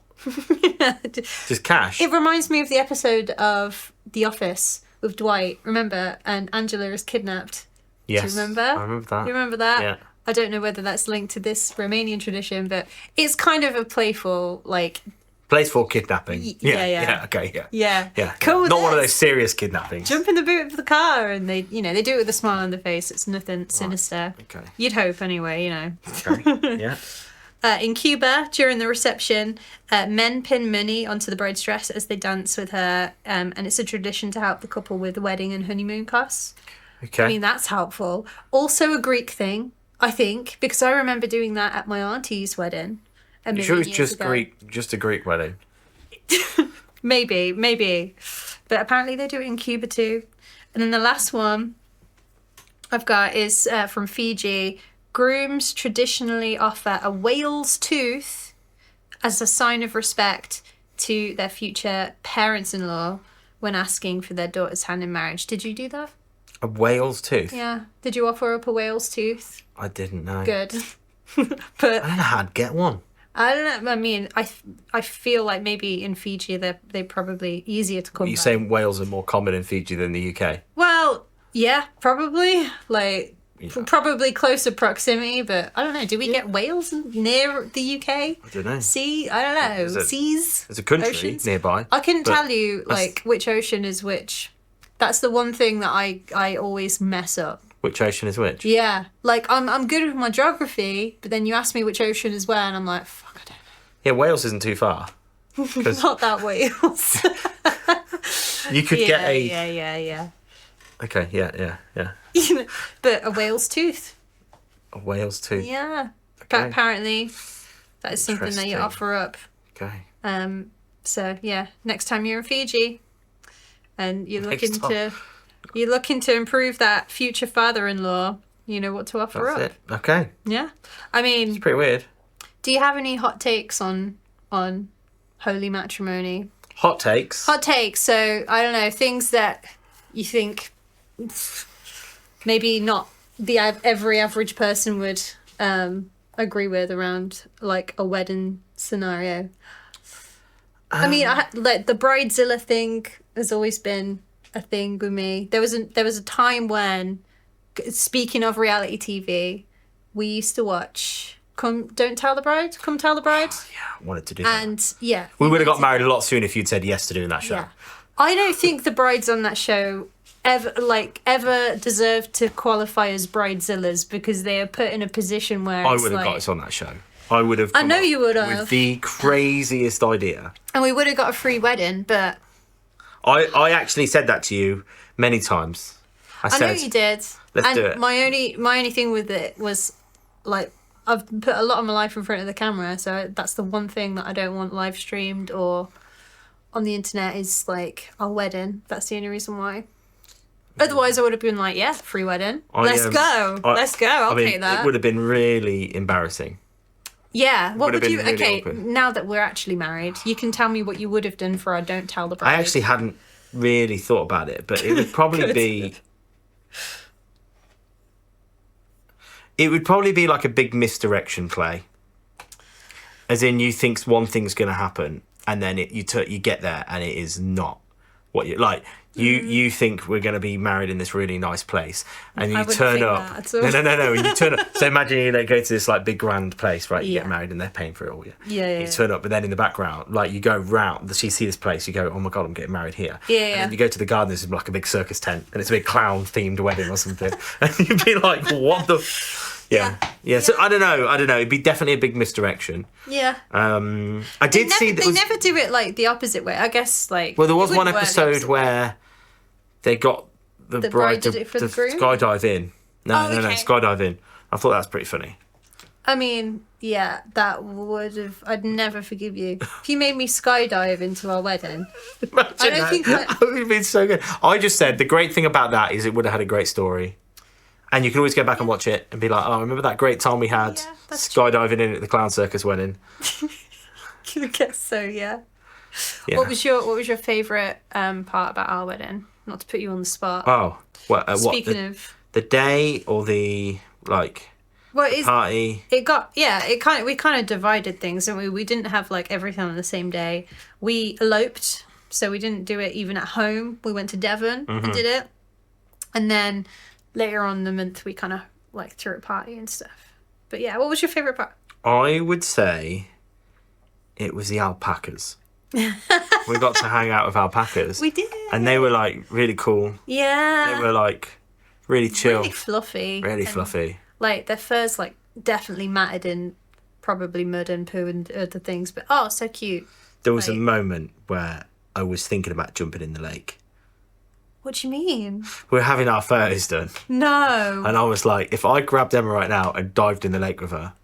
Speaker 1: Just cash.
Speaker 2: It reminds me of the episode of The Office with Dwight. Remember? And Angela is kidnapped.
Speaker 1: Yes.
Speaker 2: Do you remember?
Speaker 1: I remember that.
Speaker 2: You remember that?
Speaker 1: Yeah.
Speaker 2: I don't know whether that's linked to this Romanian tradition, but it's kind of a playful, like...
Speaker 1: Place for kidnapping.
Speaker 2: Yeah.
Speaker 1: Okay. Yeah.
Speaker 2: Yeah. Cool.
Speaker 1: Not one of those serious kidnappings.
Speaker 2: Jump in the boot of the car, and they do it with a smile on their face. It's nothing sinister.
Speaker 1: Okay.
Speaker 2: You'd hope, anyway.
Speaker 1: Okay. Yeah.
Speaker 2: In Cuba, during the reception, men pin money onto the bride's dress as they dance with her, and it's a tradition to help the couple with the wedding and honeymoon costs.
Speaker 1: Okay.
Speaker 2: I mean, that's helpful. Also a Greek thing, I think, because I remember doing that at my auntie's wedding.
Speaker 1: You sure it was just a Greek wedding?
Speaker 2: Maybe. But apparently they do it in Cuba too. And then the last one I've got is from Fiji. Grooms traditionally offer a whale's tooth as a sign of respect to their future parents-in-law when asking for their daughter's hand in marriage. Did you do that?
Speaker 1: A whale's tooth?
Speaker 2: Yeah. Did you offer up a whale's tooth?
Speaker 1: I didn't know.
Speaker 2: Good.
Speaker 1: I
Speaker 2: But
Speaker 1: don't know how I'd get one.
Speaker 2: I don't know. I mean, I feel like maybe in Fiji they're probably easier to come
Speaker 1: You're
Speaker 2: by.
Speaker 1: saying whales are more common in Fiji than the UK?
Speaker 2: Well, yeah, probably. Like,
Speaker 1: Yeah.
Speaker 2: probably closer proximity, but I don't know. Do we get whales near the UK?
Speaker 1: I don't know.
Speaker 2: Sea? I don't know.
Speaker 1: There's a-
Speaker 2: Seas?
Speaker 1: There's a country
Speaker 2: Oceans?
Speaker 1: nearby.
Speaker 2: I couldn't
Speaker 1: but
Speaker 2: tell you,
Speaker 1: that's-
Speaker 2: like, which ocean is which. That's the one thing that I always mess up.
Speaker 1: Which ocean is which?
Speaker 2: Yeah. Like, I'm good with my geography, but then you ask me which ocean is where, and I'm like, fuck, I don't know.
Speaker 1: Yeah, Wales isn't too far. 'Cause
Speaker 2: Not that Wales.
Speaker 1: you could get a...
Speaker 2: Yeah.
Speaker 1: Okay, yeah.
Speaker 2: But a whale's tooth.
Speaker 1: A whale's tooth.
Speaker 2: Yeah.
Speaker 1: Okay.
Speaker 2: Apparently, that is something that you
Speaker 1: Interesting.
Speaker 2: offer up.
Speaker 1: Okay.
Speaker 2: So yeah, next time you're in Fiji, and you're
Speaker 1: Next
Speaker 2: looking to improve that future father-in-law, you know what to offer
Speaker 1: That's
Speaker 2: up.
Speaker 1: it. Okay.
Speaker 2: Yeah. I mean,
Speaker 1: It's pretty weird.
Speaker 2: do you have any hot takes on holy matrimony?
Speaker 1: Hot takes.
Speaker 2: Hot takes. So I don't know, things that you think maybe not every average person would agree with around like a wedding scenario. I mean, like the bridezilla thing has always been a thing with me. There was a time when, speaking of reality TV, we used to watch Don't Tell the Bride, Come Tell the Bride.
Speaker 1: Yeah, I wanted to do that.
Speaker 2: And yeah,
Speaker 1: We would have got married a lot sooner if you'd said yes to doing that show.
Speaker 2: yeah. I don't think the brides on that show ever deserve to qualify as bridezillas because they are put in a position where
Speaker 1: I
Speaker 2: it's
Speaker 1: would have
Speaker 2: like,
Speaker 1: got us on that show. I would have.
Speaker 2: I know
Speaker 1: come up
Speaker 2: you would have.
Speaker 1: With the craziest idea.
Speaker 2: and we would have got a free wedding, but
Speaker 1: I actually said that to you many times.
Speaker 2: I know you did.
Speaker 1: Let's
Speaker 2: and
Speaker 1: do it.
Speaker 2: my only thing with it was like I've put a lot of my life in front of the camera, so that's the one thing that I don't want live streamed or on the internet is like our wedding. That's the only reason why. Otherwise, I would have been like, yeah, free wedding. Let's go. Let's go. I'll take that.
Speaker 1: It would have been really embarrassing.
Speaker 2: Yeah. What
Speaker 1: Would have
Speaker 2: would you?
Speaker 1: been really
Speaker 2: Okay,
Speaker 1: awkward.
Speaker 2: now that we're actually married, you can tell me what you would have done for our Don't Tell the Bride.
Speaker 1: I actually hadn't really thought about it, but it would probably
Speaker 2: Good.
Speaker 1: be. It would probably be like a big misdirection play. As in, you think one thing's going to happen, and then you get there, and it is not what you like. You think we're going to be married in this really nice place, and you
Speaker 2: wouldn't
Speaker 1: turn
Speaker 2: think
Speaker 1: up.
Speaker 2: that at all.
Speaker 1: No. And you turn up. So imagine you go to this like big grand place, right? You get
Speaker 2: Yeah.
Speaker 1: married, and they're paying for it all.
Speaker 2: Yeah.
Speaker 1: You turn up, but then in the background, like you go round. You see this place. You go, oh my god, I'm getting married here.
Speaker 2: Yeah.
Speaker 1: And then you go to the garden. There's like a big circus tent, and it's a big clown themed wedding or something. And you'd be like, what the. Yeah. So I don't know. It'd be definitely a big misdirection.
Speaker 2: Yeah.
Speaker 1: I did see that.
Speaker 2: They never do it like the opposite way. I guess like.
Speaker 1: Well, there was
Speaker 2: it
Speaker 1: one
Speaker 2: wouldn't work the
Speaker 1: episode
Speaker 2: opposite way.
Speaker 1: where they got the
Speaker 2: The
Speaker 1: bride
Speaker 2: bride
Speaker 1: to
Speaker 2: did it for the groom?
Speaker 1: skydive in. No,
Speaker 2: Oh, okay.
Speaker 1: skydive in. I thought that was pretty funny.
Speaker 2: I mean, yeah, that would have. I'd never forgive you if you made me skydive into our wedding.
Speaker 1: Imagine
Speaker 2: I don't
Speaker 1: that.
Speaker 2: think that-
Speaker 1: That would have been so good. I just said the great thing about that is it would have had a great story. And you can always go back and watch it and be like, oh, remember that great time we had
Speaker 2: Yeah, that's true.
Speaker 1: skydiving in at the clown circus wedding?
Speaker 2: I guess so. Yeah.
Speaker 1: Yeah.
Speaker 2: What was your favourite part about our wedding? Not to put you on the spot.
Speaker 1: Oh, what?
Speaker 2: Speaking of,
Speaker 1: The day or the like
Speaker 2: well, it's,
Speaker 1: party?
Speaker 2: we kind of divided things, didn't we? We didn't have like everything on the same day. We eloped, so we didn't do it even at home. We went to Devon and did it, and then later on in the month we kind of like threw a party and stuff. But yeah, what was your favourite part?
Speaker 1: I would say it was the alpacas. We got to hang out with alpacas.
Speaker 2: We did,
Speaker 1: And they were like really cool.
Speaker 2: yeah,
Speaker 1: They were like really chill.
Speaker 2: really fluffy,
Speaker 1: Really
Speaker 2: and,
Speaker 1: fluffy.
Speaker 2: Like their fur's like definitely matted in probably mud and poo and other things, but oh, so cute.
Speaker 1: There was a
Speaker 2: Like-
Speaker 1: moment where I was thinking about jumping in the lake.
Speaker 2: What do you mean?
Speaker 1: We were having our photos done.
Speaker 2: No.
Speaker 1: And I was like, if I grabbed Emma right now and dived in the lake with her,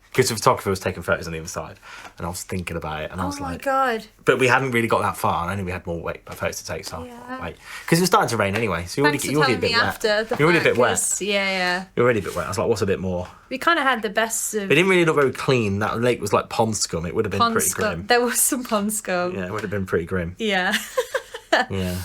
Speaker 1: because the photographer was taking photos on the other side, and I was thinking about it, and I
Speaker 2: Oh
Speaker 1: was
Speaker 2: my
Speaker 1: like,
Speaker 2: god.
Speaker 1: but we hadn't really got that far, and I knew we had more photos to take, so I
Speaker 2: Yeah.
Speaker 1: thought, wait. Because it was starting to rain anyway, so
Speaker 2: Thanks for
Speaker 1: you're already a
Speaker 2: telling
Speaker 1: bit
Speaker 2: me
Speaker 1: wet.
Speaker 2: after the
Speaker 1: You're already a bit
Speaker 2: fact,
Speaker 1: wet.
Speaker 2: 'cause- Yeah.
Speaker 1: You're already a bit wet. I was like, what's a bit more?
Speaker 2: We kind of had the best of
Speaker 1: It didn't really look very clean. That lake was like pond scum. It would have been
Speaker 2: pond
Speaker 1: pretty
Speaker 2: scum.
Speaker 1: grim.
Speaker 2: There was some pond scum.
Speaker 1: Yeah, it would have been pretty grim.
Speaker 2: Yeah.
Speaker 1: Yeah.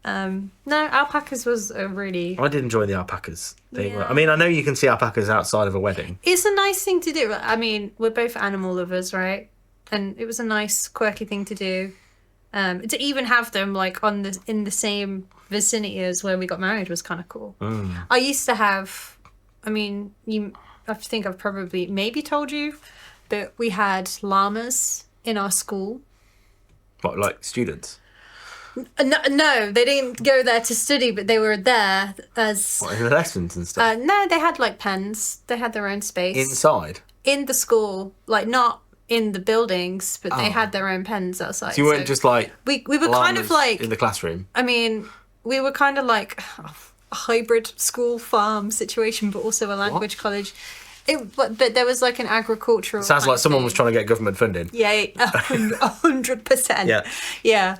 Speaker 2: No, alpacas was a really.
Speaker 1: I did enjoy the alpacas. They were.
Speaker 2: Yeah.
Speaker 1: I mean, I know you can see alpacas outside of a wedding.
Speaker 2: It's a nice thing to do. I mean, we're both animal lovers, right? And it was a nice, quirky thing to do. To even have them like in the same vicinity as where we got married was kind of cool. I used to have. I mean, I think I've probably maybe told you, but we had llamas in our school.
Speaker 1: What, like students?
Speaker 2: No, they didn't go there to study, but they were there as.
Speaker 1: What, in the lessons and stuff?
Speaker 2: No, they had like pens. They had their own space
Speaker 1: Inside?
Speaker 2: in the school, like not in the buildings, but they
Speaker 1: Oh.
Speaker 2: had their own pens outside.
Speaker 1: So you weren't just like
Speaker 2: we were kind of
Speaker 1: llamas
Speaker 2: like.
Speaker 1: in the classroom?
Speaker 2: I mean, we were kind of like a hybrid school farm situation, but also a language college. But there was like an agricultural.
Speaker 1: Sounds
Speaker 2: kind
Speaker 1: like
Speaker 2: of
Speaker 1: someone
Speaker 2: thing.
Speaker 1: was trying to get government funding.
Speaker 2: Yeah, 100%.
Speaker 1: Yeah.
Speaker 2: Yeah.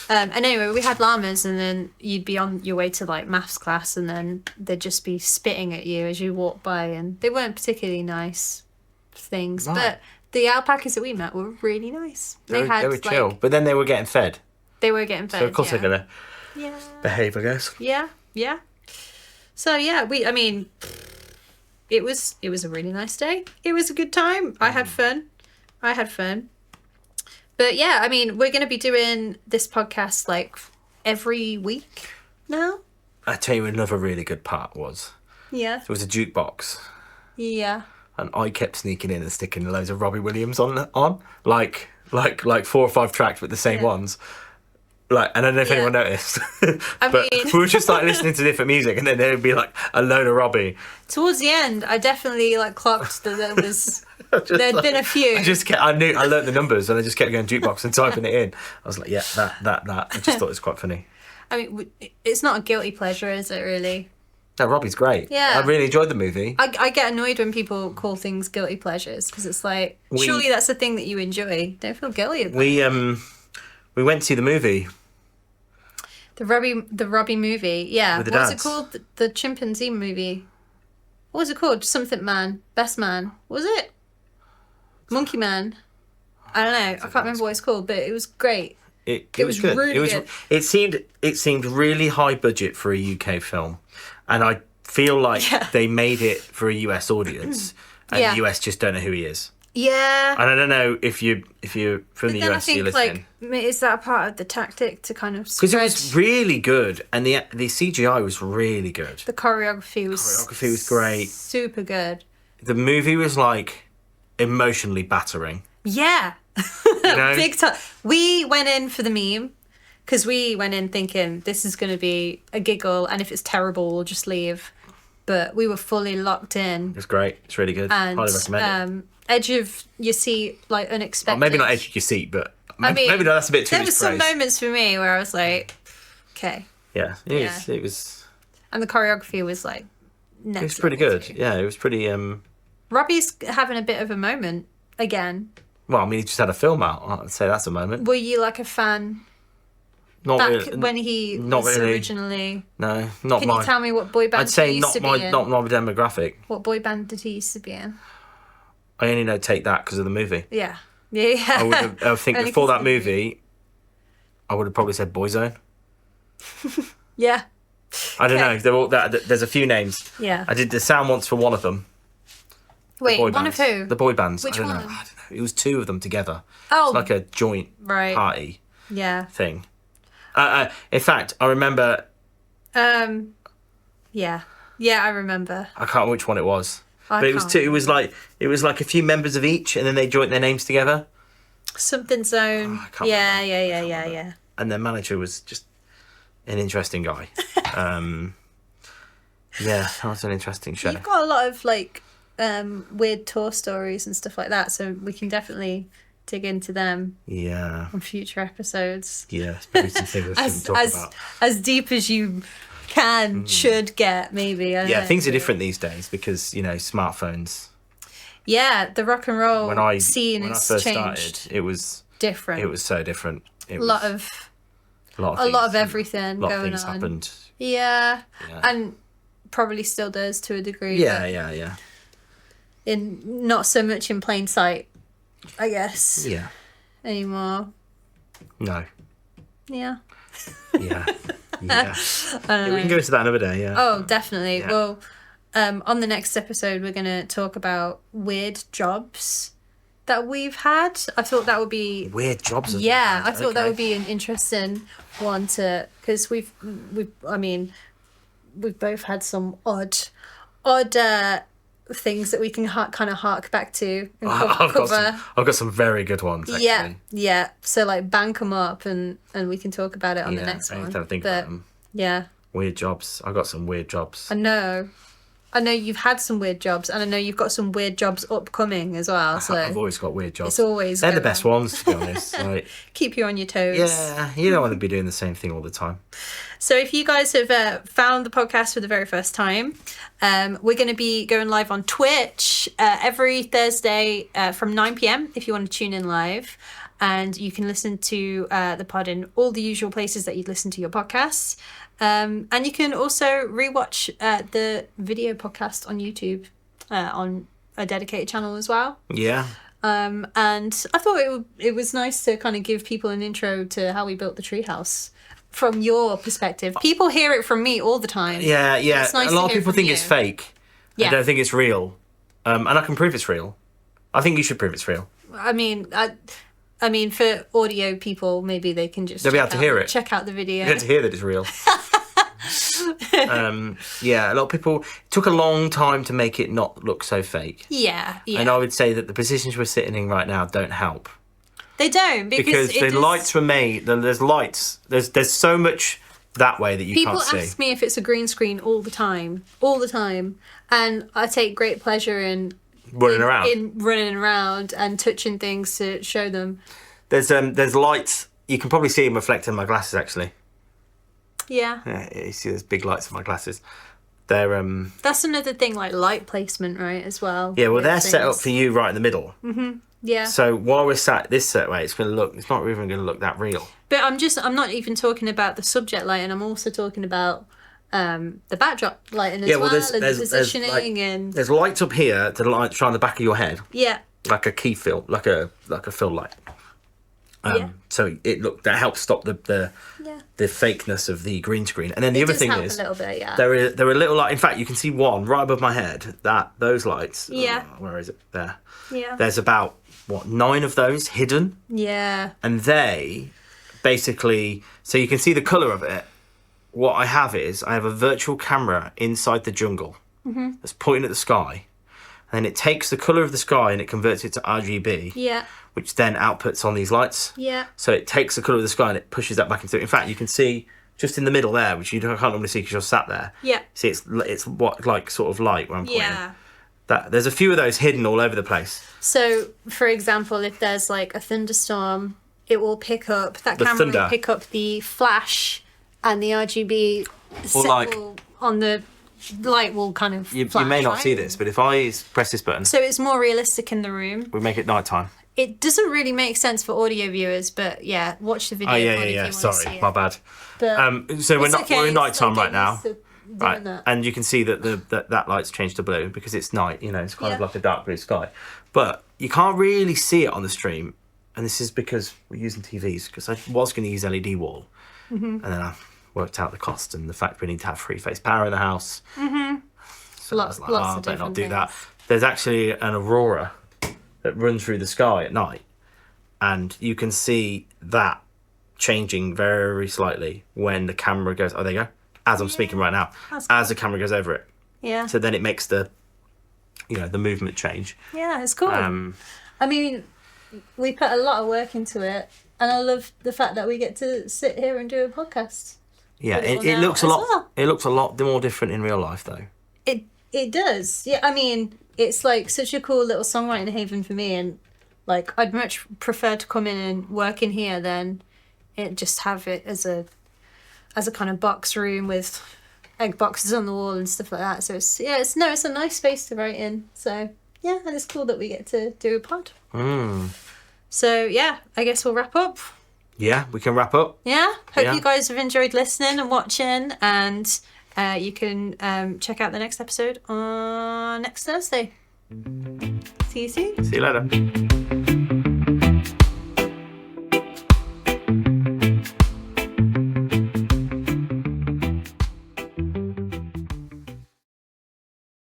Speaker 2: And anyway, we had llamas, and then you'd be on your way to like maths class, and then they'd just be spitting at you as you walk by, and they weren't particularly nice things.
Speaker 1: Right.
Speaker 2: But the alpacas that we met were really nice.
Speaker 1: They were chill,
Speaker 2: like,
Speaker 1: but then they were getting fed.
Speaker 2: they were getting fed.
Speaker 1: So of course
Speaker 2: yeah.
Speaker 1: they're gonna
Speaker 2: Yeah.
Speaker 1: behave, I guess.
Speaker 2: Yeah. So yeah, I mean, it was a really nice day. It was a good time. I had fun. But yeah, I mean, we're going to be doing this podcast like every week now.
Speaker 1: I tell you, another really good part was
Speaker 2: Yeah.
Speaker 1: there was a jukebox,
Speaker 2: Yeah.
Speaker 1: and I kept sneaking in and sticking loads of Robbie Williams on like 4 or 5 tracks with the same
Speaker 2: Yeah.
Speaker 1: ones. Like, and I don't know if
Speaker 2: Yeah.
Speaker 1: anyone noticed,
Speaker 2: I
Speaker 1: but
Speaker 2: mean-
Speaker 1: we were just like listening to different music, and then there would be like a load of Robbie.
Speaker 2: Towards the end, I definitely like clocked that there was
Speaker 1: Just
Speaker 2: there'd
Speaker 1: like-
Speaker 2: been a few.
Speaker 1: I learned the numbers, and I just kept going jukebox and typing it in. I was like, yeah, that. I just thought it was quite funny.
Speaker 2: I mean, it's not a guilty pleasure, is it? Really?
Speaker 1: No, Robbie's great.
Speaker 2: Yeah.
Speaker 1: I really enjoyed the movie.
Speaker 2: I get annoyed when people call things guilty pleasures because it's like, surely that's the thing that you enjoy. Don't feel guilty about it.
Speaker 1: We went to see the movie.
Speaker 2: The Robbie movie, yeah.
Speaker 1: With the
Speaker 2: What was it
Speaker 1: dads.
Speaker 2: called? The chimpanzee movie. What was it called? Something Man, Best Man. Was it? Monkey Man. I don't know. I can't remember what it's called, but it was great.
Speaker 1: It was good.
Speaker 2: Really good.
Speaker 1: It seemed really high budget for a UK film, and I feel like they made it for a US audience, and the US just don't know who he is.
Speaker 2: Yeah.
Speaker 1: And I don't know if you're from the US, you're listening.
Speaker 2: Is that part of the tactic to kind of
Speaker 1: because it was really good, and the CGI was really good.
Speaker 2: The choreography was
Speaker 1: great.
Speaker 2: Super good.
Speaker 1: The movie was like emotionally battering.
Speaker 2: Yeah.
Speaker 1: You know?
Speaker 2: Big time. We went in for the meme because we went in thinking this is going to be a giggle, and if it's terrible, we'll just leave. But we were fully locked in.
Speaker 1: It's great. It's really good.
Speaker 2: And,
Speaker 1: highly recommend it.
Speaker 2: Edge of your seat, like unexpected.
Speaker 1: Well, maybe not edge of your seat, but maybe that's a bit too.
Speaker 2: There was some moments for me where I was like, okay.
Speaker 1: Yeah, it was.
Speaker 2: And the choreography was like next.
Speaker 1: It was pretty good. Too. Yeah, it was pretty.
Speaker 2: Robbie's having a bit of a moment again.
Speaker 1: Well, I mean, he just had a film out. I'd say that's a moment.
Speaker 2: Were you like a fan?
Speaker 1: Not
Speaker 2: back
Speaker 1: really,
Speaker 2: when he was originally.
Speaker 1: No, not
Speaker 2: Can
Speaker 1: mine.
Speaker 2: you tell me what boy band?
Speaker 1: I'd say
Speaker 2: he used
Speaker 1: not my demographic.
Speaker 2: What boy band did he used to be in?
Speaker 1: I only know Take That because of the movie.
Speaker 2: Yeah.
Speaker 1: I think before that movie, I would have probably said Boyzone.
Speaker 2: Yeah.
Speaker 1: I don't know. They're all there's a few names.
Speaker 2: Yeah.
Speaker 1: I did the sound once for one of them.
Speaker 2: Wait, one of who?
Speaker 1: The boy bands.
Speaker 2: Which
Speaker 1: I don't
Speaker 2: one?
Speaker 1: know. I don't know. It was two of them together.
Speaker 2: Oh.
Speaker 1: It's like a joint party thing. In fact, I remember.
Speaker 2: Yeah. Yeah, I remember.
Speaker 1: I can't remember which one it was. But it was two. It was like a few members of each, and then they joined their names together.
Speaker 2: Something Zone. Yeah.
Speaker 1: And their manager was just an interesting guy. Yeah, that was an interesting show.
Speaker 2: You've got a lot of like weird tour stories and stuff like that, so we can definitely dig into them.
Speaker 1: Yeah.
Speaker 2: On future episodes.
Speaker 1: Yeah, maybe some things we shouldn't talk about.
Speaker 2: As deep as you should get, maybe.
Speaker 1: Things are different these days because, smartphones.
Speaker 2: Yeah, the rock and roll scene
Speaker 1: when
Speaker 2: has
Speaker 1: I first
Speaker 2: changed.
Speaker 1: started, it was
Speaker 2: different.
Speaker 1: It was so different.
Speaker 2: A lot of everything
Speaker 1: going on. A lot of
Speaker 2: going
Speaker 1: things
Speaker 2: on.
Speaker 1: happened.
Speaker 2: Yeah, and probably still does to a degree.
Speaker 1: Yeah.
Speaker 2: In not so much in plain sight, I guess.
Speaker 1: Yeah.
Speaker 2: Anymore.
Speaker 1: No.
Speaker 2: Yeah.
Speaker 1: Yeah. We can go into that another day. Yeah.
Speaker 2: Oh, definitely.
Speaker 1: Yeah.
Speaker 2: Well, on the next episode, we're going to talk about weird jobs that we've had. I thought that would be
Speaker 1: weird jobs.
Speaker 2: Yeah, I thought that would be an interesting one because we've both had some odd things that we can kind of hark back to and cover.
Speaker 1: I've got some very good ones. Actually.
Speaker 2: Yeah. So like bank them up and we can talk about it on the next one.
Speaker 1: I think about them.
Speaker 2: Yeah.
Speaker 1: Weird jobs. I got some weird jobs.
Speaker 2: I know you've had some weird jobs, and I know you've got some weird jobs upcoming as well. So
Speaker 1: I've always got weird jobs.
Speaker 2: It's always
Speaker 1: they're the best ones, to be honest. Like,
Speaker 2: keep you on your toes.
Speaker 1: Yeah, you don't want to be doing the same thing all the time.
Speaker 2: So if you guys have found the podcast for the very first time, we're going to be going live on Twitch every Thursday from 9 p.m. if you want to tune in live. And you can listen to the pod in all the usual places that you'd listen to your podcasts. And you can also rewatch the video podcast on YouTube on a dedicated channel as well.
Speaker 1: Yeah.
Speaker 2: And I thought it was nice to kind of give people an intro to how we built the treehouse from your perspective. People hear it from me all the time.
Speaker 1: Yeah. It's nice a lot of people think it's fake.
Speaker 2: Yeah.
Speaker 1: I don't think it's real. And I can prove it's real. I think you should prove it's real.
Speaker 2: I mean, for audio people, maybe they can just...
Speaker 1: They'll be able to hear it.
Speaker 2: Check out the video.
Speaker 1: You have to hear that it's real. A lot of people... It took a long time to make it not look so fake.
Speaker 2: Yeah.
Speaker 1: And I would say that the positions we're sitting in right now don't help.
Speaker 2: They don't, because
Speaker 1: the lights were made... There's lights. There's so much that way that you can't see.
Speaker 2: People ask me if it's a green screen all the time. And I take great pleasure in... running around and touching things to show them.
Speaker 1: There's lights. You can probably see them reflecting in my glasses, actually.
Speaker 2: Yeah.
Speaker 1: You see there's big lights in my glasses. They're
Speaker 2: That's another thing, like light placement, right, as well.
Speaker 1: Yeah, well, they're set up for you right in the middle.
Speaker 2: Mm-hmm. Yeah.
Speaker 1: So while we're sat this certain way, it's not even going to look that real.
Speaker 2: But I'm not even talking about the subject lighting. I'm also talking about the backdrop lighting as well, and the positioning, and
Speaker 1: there's lights up here to shine the back of your head.
Speaker 2: Yeah.
Speaker 1: like a key fill, like a fill light. So that helps stop the fakeness of the green screen. And then the other thing is,
Speaker 2: a little bit,
Speaker 1: there are little light. In fact, you can see one right above my head. Those lights.
Speaker 2: Yeah.
Speaker 1: Where is it? There.
Speaker 2: Yeah.
Speaker 1: There's about 9 of those hidden.
Speaker 2: Yeah.
Speaker 1: And they basically, so you can see the colour of it. What I have a virtual camera inside the jungle that's pointing at the sky. And then it takes the colour of the sky and it converts it to RGB.
Speaker 2: Yeah.
Speaker 1: Which then outputs on these lights.
Speaker 2: Yeah.
Speaker 1: So it takes the colour of the sky and it pushes that back into it. In fact, you can see just in the middle there, which you can't normally see because you're sat there.
Speaker 2: Yeah.
Speaker 1: See, it's what like sort of light where I'm pointing.
Speaker 2: Yeah.
Speaker 1: There's a few of those hidden all over the place.
Speaker 2: So, for example, if there's like a thunderstorm, it will pick up will pick up the flash and the RGB on the light will kind of
Speaker 1: you
Speaker 2: flash,
Speaker 1: may not
Speaker 2: right?
Speaker 1: see this, but if I press this button,
Speaker 2: so it's more realistic in the room.
Speaker 1: we make it nighttime.
Speaker 2: It doesn't really make sense for audio viewers, but yeah, watch the video.
Speaker 1: Oh
Speaker 2: if you
Speaker 1: yeah.
Speaker 2: want to
Speaker 1: Sorry,
Speaker 2: see it.
Speaker 1: my bad.
Speaker 2: But
Speaker 1: So we're
Speaker 2: it's okay,
Speaker 1: in
Speaker 2: it's
Speaker 1: nighttime
Speaker 2: like
Speaker 1: right now,
Speaker 2: getting used to doing
Speaker 1: right?
Speaker 2: that.
Speaker 1: And you can see that that light's changed to blue because it's night. You know, it's kind of
Speaker 2: Yeah.
Speaker 1: like a dark blue sky, but you can't really see it on the stream. And this is because we're using TVs. Because I was going to use LED wall, and then I worked out the cost and the fact we need to have free-phase power in the house. So I was like,
Speaker 2: Lots
Speaker 1: I
Speaker 2: of
Speaker 1: better not
Speaker 2: different
Speaker 1: do that.
Speaker 2: things.
Speaker 1: There's actually an aurora that runs through the sky at night, and you can see that changing very slightly when the camera goes. Oh, there you go. As I'm speaking right now, as the camera goes over it.
Speaker 2: Yeah.
Speaker 1: So then it makes the movement change.
Speaker 2: Yeah, it's cool. I mean, we put a lot of work into it, and I love the fact that we get to sit here and do a podcast.
Speaker 1: Yeah,
Speaker 2: Put it all
Speaker 1: it
Speaker 2: out
Speaker 1: looks a
Speaker 2: as
Speaker 1: lot.
Speaker 2: well.
Speaker 1: It looks a lot more different in real life, though.
Speaker 2: It does. Yeah, I mean, it's like such a cool little songwriting haven for me, and like I'd much prefer to come in and work in here than just have it as a kind of box room with egg boxes on the wall and stuff like that. So it's a nice space to write in. So yeah, and it's cool that we get to do a pod. So yeah, I guess we'll wrap up.
Speaker 1: Yeah, we can wrap up.
Speaker 2: Yeah, hope
Speaker 1: Yeah.
Speaker 2: you guys have enjoyed listening and watching, and you can check out the next episode on next Thursday. See you soon.
Speaker 1: See you later.